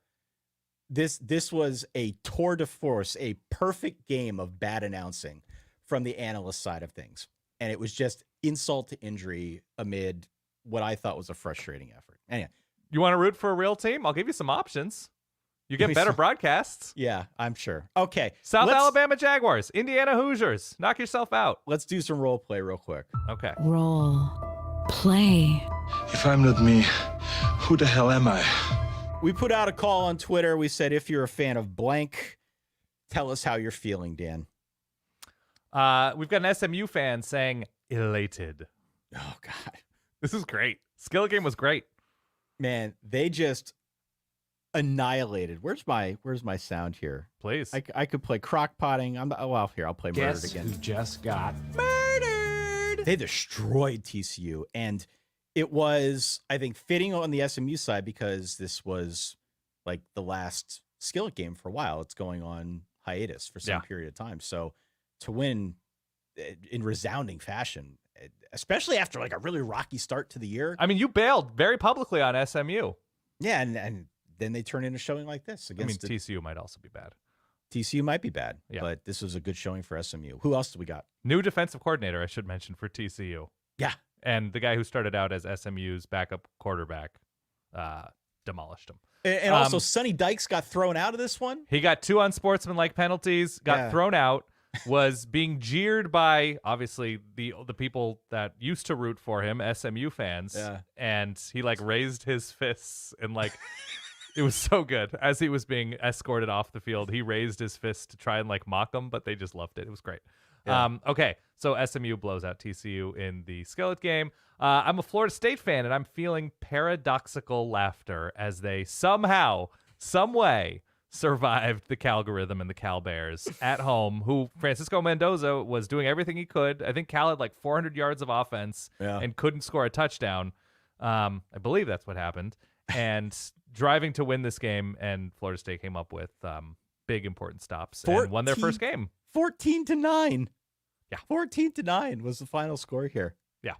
[SPEAKER 1] This was a tour de force, a perfect game of bad announcing from the analyst side of things. And it was just insult to injury amid what I thought was a frustrating effort. Anyway.
[SPEAKER 2] You want to root for a real team? I'll give you some options. You get better broadcasts.
[SPEAKER 1] Yeah, I'm sure. Okay.
[SPEAKER 2] South Alabama Jaguars, Indiana Hoosiers. Knock yourself out.
[SPEAKER 1] Let's do some role play real quick.
[SPEAKER 2] Okay.
[SPEAKER 5] Role play.
[SPEAKER 6] If I'm not me, who the hell am I?
[SPEAKER 1] We put out a call on Twitter. We said, if you're a fan of blank, tell us how you're feeling, Dan.
[SPEAKER 2] We've got an SMU fan saying elated.
[SPEAKER 1] Oh, God.
[SPEAKER 2] This is great. Skillet game was great.
[SPEAKER 1] Man, they just annihilated. Where's my sound here?
[SPEAKER 2] Please.
[SPEAKER 1] I could play crock potting. Here, I'll play murdered
[SPEAKER 4] Guess
[SPEAKER 1] again.
[SPEAKER 4] who just got
[SPEAKER 1] Murdered. They destroyed TCU, and it was, I think, fitting on the SMU side because this was like the last Skillet game for a while. It's going on hiatus for some period of time. So to win in resounding fashion, especially after like a really rocky start to the year.
[SPEAKER 2] I mean, you bailed very publicly on SMU.
[SPEAKER 1] Yeah, and then they turn in a showing like this against
[SPEAKER 2] TCU might also be bad.
[SPEAKER 1] TCU might be bad,
[SPEAKER 2] Yeah.
[SPEAKER 1] but this was a good showing for SMU. Who else do we got?
[SPEAKER 2] New defensive coordinator, I should mention, for TCU.
[SPEAKER 1] Yeah.
[SPEAKER 2] And the guy who started out as SMU's backup quarterback demolished him.
[SPEAKER 1] And also, Sonny Dykes got thrown out of this one.
[SPEAKER 2] He got 2 unsportsmanlike penalties, got thrown out, was being jeered by, obviously, the people that used to root for him, SMU fans.
[SPEAKER 1] Yeah.
[SPEAKER 2] And he, raised his fists and, it was so good. As he was being escorted off the field, he raised his fist to try and, mock them, but they just loved it. It was great.
[SPEAKER 1] Yeah.
[SPEAKER 2] Okay, so SMU blows out TCU in the Skillet game. I'm a Florida State fan, and I'm feeling paradoxical laughter as they somehow, some way, survived the Calgorithm and the Cal Bears at home, who Francisco Mendoza was doing everything he could. I think Cal had 400 yards of offense and couldn't score a touchdown. I believe that's what happened. And driving to win this game, and Florida State came up with big, important stops and won their first game.
[SPEAKER 1] 14-9.
[SPEAKER 2] Yeah.
[SPEAKER 1] 14-9 was the final score here.
[SPEAKER 2] Yeah.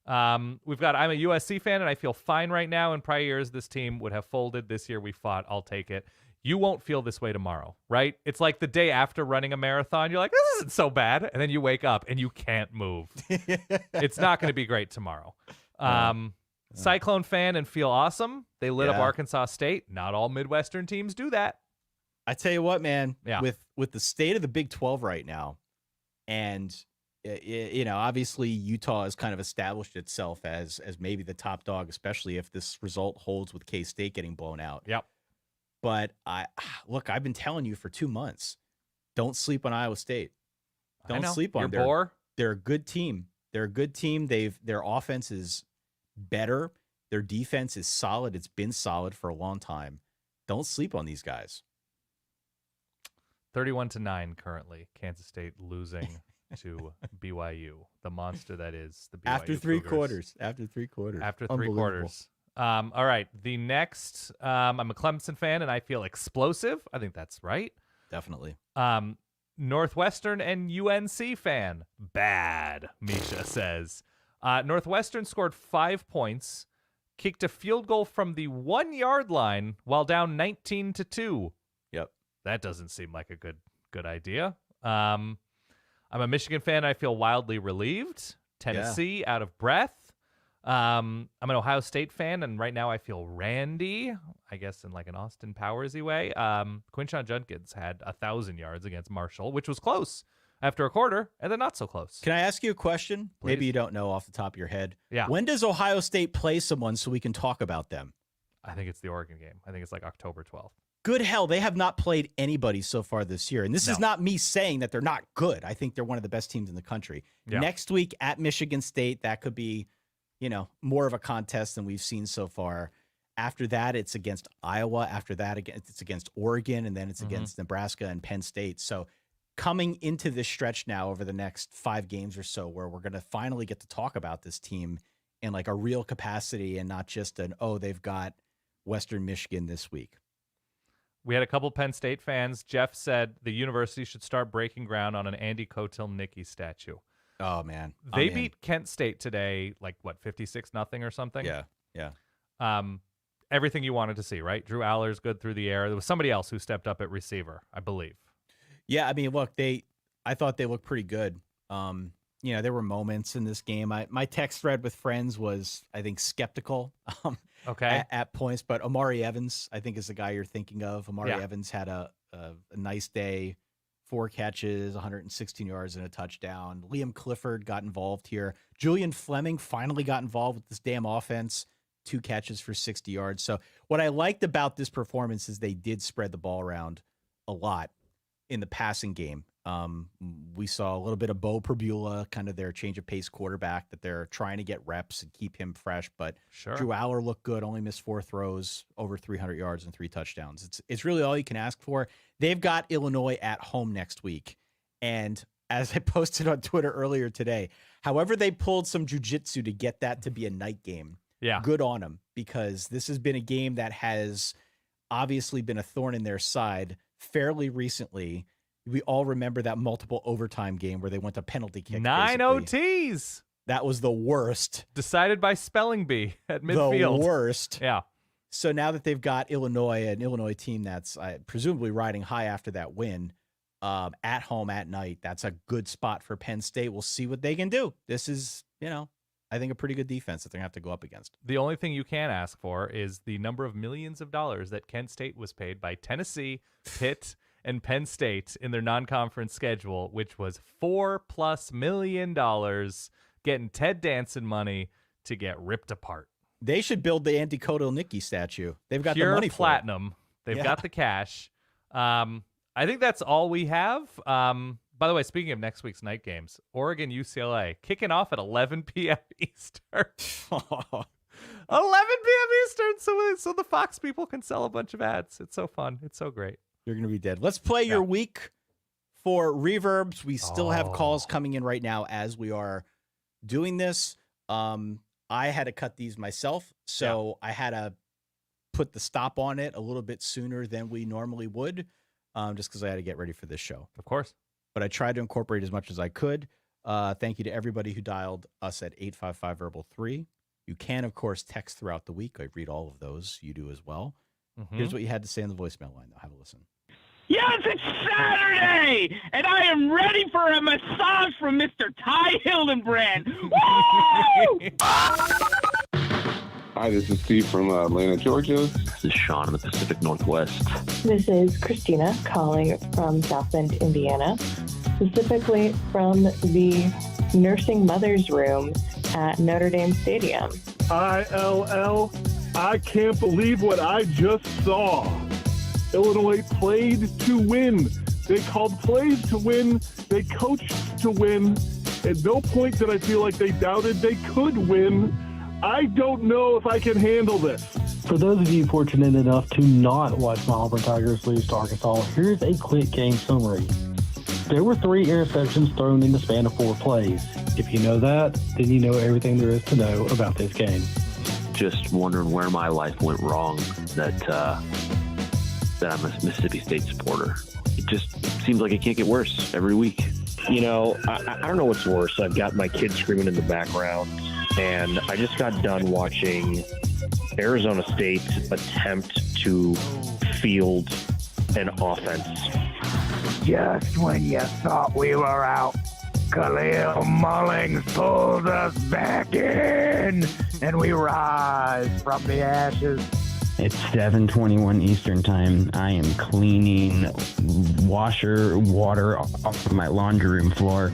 [SPEAKER 2] I'm a USC fan, and I feel fine right now. In prior years, this team would have folded. This year, we fought. I'll take it. You won't feel this way tomorrow, right? It's like the day after running a marathon. You're like, this isn't so bad. And then you wake up, and you can't move. It's not going to be great tomorrow. Cyclone fan and feel awesome. They lit up Arkansas State. Not all Midwestern teams do that.
[SPEAKER 1] I tell you what, man,
[SPEAKER 2] Yeah.
[SPEAKER 1] with the state of the Big 12 right now, and obviously Utah has kind of established itself as maybe the top dog, especially if this result holds with K-State getting blown out.
[SPEAKER 2] Yep.
[SPEAKER 1] But I've been telling you for 2 months, don't sleep on Iowa State. Don't sleep on them. They're a good team. They're a good team. Their offense is better. Their defense is solid. It's been solid for a long time. Don't sleep on these guys.
[SPEAKER 2] 31-9 currently. Kansas State losing to BYU, the monster that is the BYU
[SPEAKER 1] After three
[SPEAKER 2] Cougars.
[SPEAKER 1] quarters.
[SPEAKER 2] After 3 quarters. All right. The next, I'm a Clemson fan, and I feel explosive. I think that's right.
[SPEAKER 1] Definitely.
[SPEAKER 2] Northwestern and UNC fan. Bad, Misha says. Northwestern scored 5 points, kicked a field goal from the 1-yard line while down 19-2.
[SPEAKER 1] Yep.
[SPEAKER 2] That doesn't seem like a good idea. I'm a Michigan fan. I feel wildly relieved. Tennessee out of breath. I'm an Ohio State fan, and right now I feel randy, I guess in an Austin Powers-y way. Quinshon Judkins had 1,000 yards against Marshall, which was close after a quarter, and then not so close.
[SPEAKER 1] Can I ask you a question?
[SPEAKER 2] Please.
[SPEAKER 1] Maybe you don't know off the top of your head.
[SPEAKER 2] Yeah.
[SPEAKER 1] When does Ohio State play someone so we can talk about them?
[SPEAKER 2] I think it's the Oregon game. I think it's October 12th.
[SPEAKER 1] Good hell, they have not played anybody so far this year. And this is not me saying that they're not good. I think they're one of the best teams in the country.
[SPEAKER 2] Yeah.
[SPEAKER 1] Next week at Michigan State, that could be, more of a contest than we've seen so far. After that, it's against Iowa. After that, it's against Oregon, and then it's against Nebraska and Penn State. So coming into this stretch now over the next 5 games or so, where we're going to finally get to talk about this team in like a real capacity and not just they've got Western Michigan this week.
[SPEAKER 2] We had a couple Penn State fans. Jeff said the university should start breaking ground on an Andy Kotelnicki statue.
[SPEAKER 1] Oh, man.
[SPEAKER 2] They beat Kent State today, 56-0 or something?
[SPEAKER 1] Yeah.
[SPEAKER 2] Everything you wanted to see, right? Drew Aller's good through the air. There was somebody else who stepped up at receiver, I believe.
[SPEAKER 1] Yeah, I mean, look, I thought they looked pretty good. There were moments in this game. My text thread with friends was, I think, skeptical at points, but Amari Evans, I think, is the guy you're thinking of. Amari Evans had a nice day, 4 catches, 116 yards and a touchdown. Liam Clifford got involved here. Julian Fleming finally got involved with this damn offense, 2 catches for 60 yards. So what I liked about this performance is they did spread the ball around a lot in the passing game. We saw a little bit of Bo Perbula, kind of their change of pace quarterback that they're trying to get reps and keep him fresh. But Drew Aller looked good, only missed 4 throws, over 300 yards and 3 touchdowns. It's really all you can ask for. They've got Illinois at home next week. And as I posted on Twitter earlier today, however they pulled some jujitsu to get that to be a night game.
[SPEAKER 2] Yeah.
[SPEAKER 1] Good on them, because this has been a game that has obviously been a thorn in their side fairly recently. We all remember that multiple overtime game where they went to penalty kicks.
[SPEAKER 2] 9
[SPEAKER 1] basically.
[SPEAKER 2] OTs.
[SPEAKER 1] That was the worst.
[SPEAKER 2] Decided by spelling bee at midfield.
[SPEAKER 1] The worst.
[SPEAKER 2] Yeah.
[SPEAKER 1] So now that they've got Illinois, an Illinois team that's presumably riding high after that win, at home at night, that's a good spot for Penn State. We'll see what they can do. This is, I think a pretty good defense that they're going to have to go up against.
[SPEAKER 2] The only thing you can ask for is the number of millions of dollars that Kent State was paid by Tennessee, Pitt, and Penn State in their non-conference schedule, which was $4+ million, getting Ted Danson money to get ripped apart.
[SPEAKER 1] They should build the Andy Kotelnicki statue. They've got
[SPEAKER 2] Pure
[SPEAKER 1] the money
[SPEAKER 2] platinum.
[SPEAKER 1] for it.
[SPEAKER 2] They've got the cash. I think that's all we have. By the way, speaking of next week's night games, Oregon UCLA kicking off at 11 p.m. Eastern. 11 p.m. Eastern, so the Fox people can sell a bunch of ads. It's so fun. It's so great.
[SPEAKER 1] You're going to be dead. Let's play your week for Reverbs. We still have calls coming in right now as we are doing this. I had to cut these myself, so I had to put the stop on it a little bit sooner than we normally would, just because I had to get ready for this show.
[SPEAKER 2] Of course.
[SPEAKER 1] But I tried to incorporate as much as I could. Thank you to everybody who dialed us at 855-VERBAL-3. You can, of course, text throughout the week. I read all of those. You do as well. Here's what you had to say on the voicemail line, though. Have a listen.
[SPEAKER 7] Yes, it's Saturday, and I am ready for a massage from Mr. Ty Hildenbrand. Woo!
[SPEAKER 8] Hi, this is Steve from Atlanta, Georgia.
[SPEAKER 9] This is Sean in the Pacific Northwest.
[SPEAKER 10] This is Christina calling from South Bend, Indiana, specifically from the nursing mother's room at Notre Dame Stadium.
[SPEAKER 11] ILL, I can't believe what I just saw. Illinois played to win. They called plays to win. They coached to win. At no point did I feel like they doubted they could win. I don't know if I can handle this.
[SPEAKER 12] For those of you fortunate enough to not watch my Auburn Tigers lose to Arkansas, here's a quick game summary. There were 3 interceptions thrown in the span of 4 plays. If you know that, then you know everything there is to know about this game.
[SPEAKER 9] Just wondering where my life went wrong that I'm a Mississippi State supporter. It just seems like it can't get worse every week.
[SPEAKER 13] You know, I don't know what's worse. I've got my kids screaming in the background, and I just got done watching Arizona State attempt to field an offense.
[SPEAKER 14] Just when you thought we were out, Khalil Mullings pulls us back in, and we rise from the ashes.
[SPEAKER 15] It's 7:21 Eastern time. I am cleaning water off of my laundry room floor,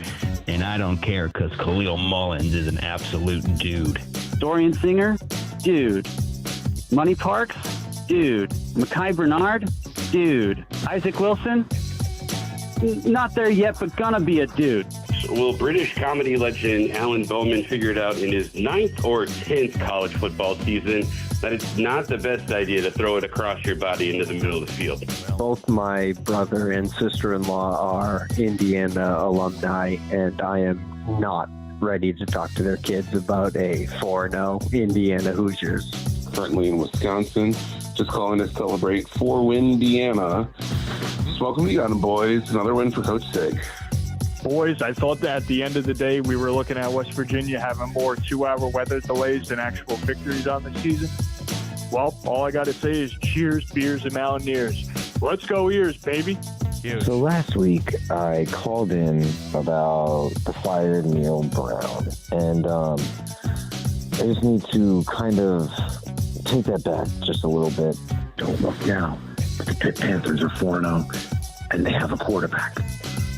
[SPEAKER 15] and I don't care because Khalil Mullins is an absolute dude.
[SPEAKER 16] Dorian Singer? Dude. Money Parks? Dude. Mekhi Bernard? Dude. Isaac Wilson? Not there yet, but gonna be a dude.
[SPEAKER 8] will British comedy legend Alan Bowman figure it out in his 9th or 10th college football season that it's not the best idea to throw it across your body into the middle of the field?
[SPEAKER 13] Both my brother and sister-in-law are Indiana alumni, and I am not ready to talk to their kids about a 4-0 Indiana Hoosiers.
[SPEAKER 8] Currently in Wisconsin, just calling to celebrate 4-win Indiana. Just welcome you on, boys. Another win for Coach Sig.
[SPEAKER 11] Boys, I thought that at the end of the day, we were looking at West Virginia having more 2-hour weather delays than actual victories on the season. Well, all I got to say is cheers, beers, and Mountaineers. Let's go Ears, baby.
[SPEAKER 17] So last week, I called in about the fired Neil Brown, and I just need to kind of take that back just a little bit. Don't look now, but the Pitt Panthers are 4-0, and they have a quarterback.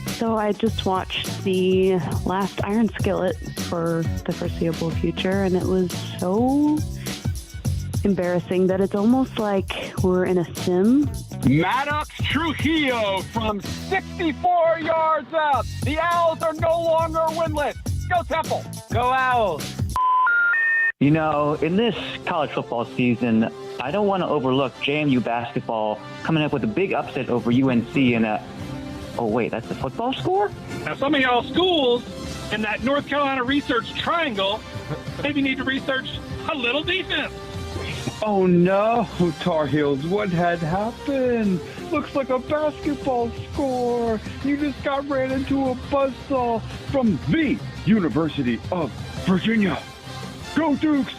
[SPEAKER 10] So I just watched the last Iron Skillet for the foreseeable future, and it was so embarrassing that it's almost like we're in a sim.
[SPEAKER 14] Maddox Trujillo from 64 yards out. The Owls are no longer winless. Go Temple.
[SPEAKER 16] Go Owls. You know, in this college football season, I don't want to overlook JMU basketball coming up with a big upset over UNC in a... Oh, wait, that's the football score?
[SPEAKER 14] Now, some of y'all schools in that North Carolina research triangle maybe need to research a little defense.
[SPEAKER 18] Oh no, Tar Heels, what had happened? Looks like a basketball score. You just got ran into a buzzsaw from the University of Virginia. Go Dukes!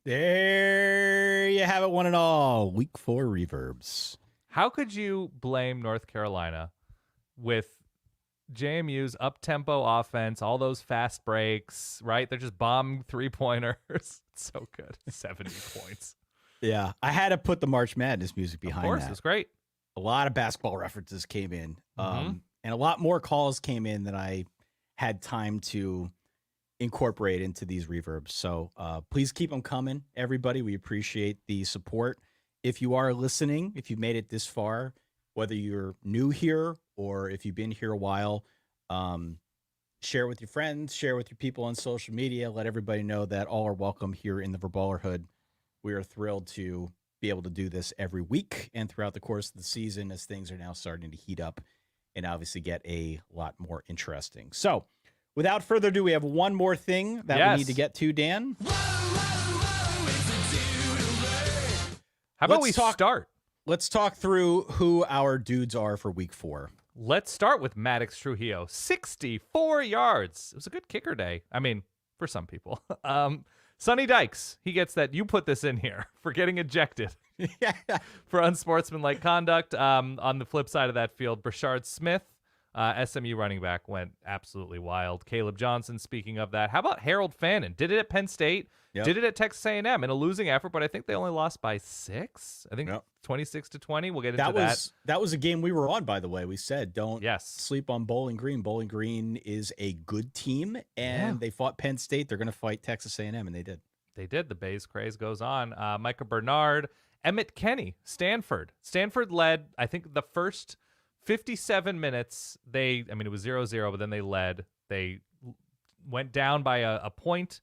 [SPEAKER 1] There you have it, one and all. Week 4 Reverbs.
[SPEAKER 2] How could you blame North Carolina with JMU's up-tempo offense, all those fast breaks, right? They're just bombing three-pointers. It's so good. 70 points.
[SPEAKER 1] Yeah, I had to put the March Madness music behind that.
[SPEAKER 2] Of course, it's great.
[SPEAKER 1] A lot of basketball references came in,
[SPEAKER 2] Mm-hmm.
[SPEAKER 1] and a lot more calls came in than I had time to incorporate into these reverbs. So please keep them coming, everybody. We appreciate the support. If you are listening, if you made it this far, whether you're new here or if you've been here a while, share with your friends, share with your people on social media. Let everybody know that all are welcome here in the Verballerhood. We are thrilled to be able to do this every week and throughout the course of the season as things are now starting to heat up and obviously get a lot more interesting. So without further ado, we have one more thing that we need to get to, Dan.
[SPEAKER 2] How about we start?
[SPEAKER 1] Let's talk through who our dudes are for week 4.
[SPEAKER 2] Let's start with Maddox Trujillo. 64 yards. It was a good kicker day. I mean, for some people. Sonny Dykes, he gets that. You put this in here for getting ejected for unsportsmanlike conduct. On the flip side of that field, Brashard Smith, SMU running back, went absolutely wild. Kaleb Johnson, speaking of that. How about Harold Fannin? Did it at Penn State.
[SPEAKER 1] Yep.
[SPEAKER 2] Did it at Texas A&M in a losing effort, but I think they only lost by 6. I think 26-20. We'll get into that.
[SPEAKER 1] That was a game we were on, by the way. We said don't sleep on Bowling Green. Bowling Green is a good team, and they fought Penn State. They're going to fight Texas A&M, and they did.
[SPEAKER 2] They did. The Bays craze goes on. Micah Bernard, Emmett Kenny, Stanford. Stanford led, I think, the first 57 minutes. It was 0-0, but then they led. They went down by a point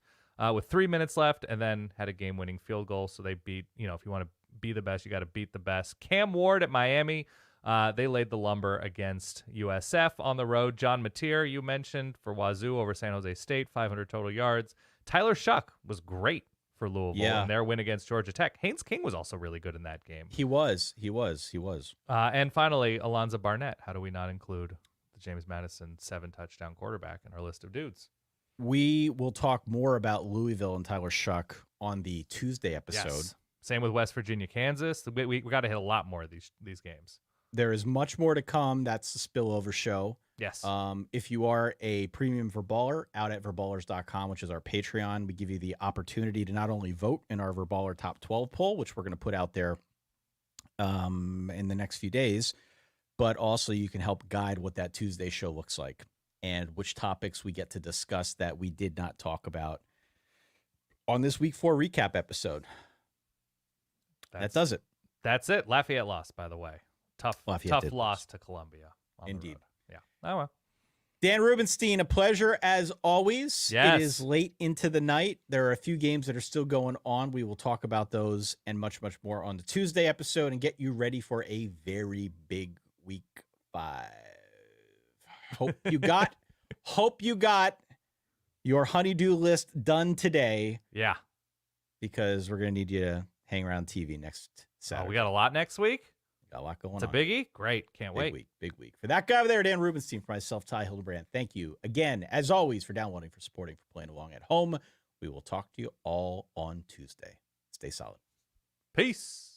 [SPEAKER 2] with 3 minutes left and then had a game-winning field goal. So they beat, if you want to be the best, you got to beat the best. Cam Ward at Miami, they laid the lumber against USF on the road. John Mateer, you mentioned, for Wazoo over San Jose State, 500 total yards. Tyler Shuck was great for Louisville in their win against Georgia Tech. Haynes King was also really good in that game.
[SPEAKER 1] He was.
[SPEAKER 2] And finally, Alonzo Barnett. How do we not include the James Madison 7-touchdown quarterback in our list of dudes?
[SPEAKER 1] We will talk more about Louisville and Tyler Shuck on the Tuesday episode.
[SPEAKER 2] Yes. Same with West Virginia, Kansas. We got to hit a lot more of these games.
[SPEAKER 1] There is much more to come. That's the spillover show.
[SPEAKER 2] Yes.
[SPEAKER 1] If you are a premium Verballer out at verballers.com, which is our Patreon, we give you the opportunity to not only vote in our Verballer Top 12 poll, which we're going to put out there in the next few days, but also you can help guide what that Tuesday show looks like and which topics we get to discuss that we did not talk about on this Week 4 recap episode. That does it.
[SPEAKER 2] That's it. Lafayette lost, by the way. Tough loss to Columbia.
[SPEAKER 1] Indeed.
[SPEAKER 2] Yeah. Oh, well.
[SPEAKER 1] Dan Rubenstein, a pleasure as always.
[SPEAKER 2] Yes.
[SPEAKER 1] It is late into the night. There are a few games that are still going on. We will talk about those and much, much more on the Tuesday episode and get you ready for a very big week 5. Hope you got your honeydew list done today.
[SPEAKER 2] Yeah.
[SPEAKER 1] Because we're going to need you to hang around TV next Saturday.
[SPEAKER 2] Oh, we got a lot next week?
[SPEAKER 1] Got a lot going
[SPEAKER 2] It's
[SPEAKER 1] on.
[SPEAKER 2] a biggie? Great. Can't wait.
[SPEAKER 1] Big week. For that guy over there, Dan Rubenstein, for myself, Ty Hildebrand, thank you again, as always, for downloading, for supporting, for playing along at home. We will talk to you all on Tuesday. Stay solid.
[SPEAKER 2] Peace.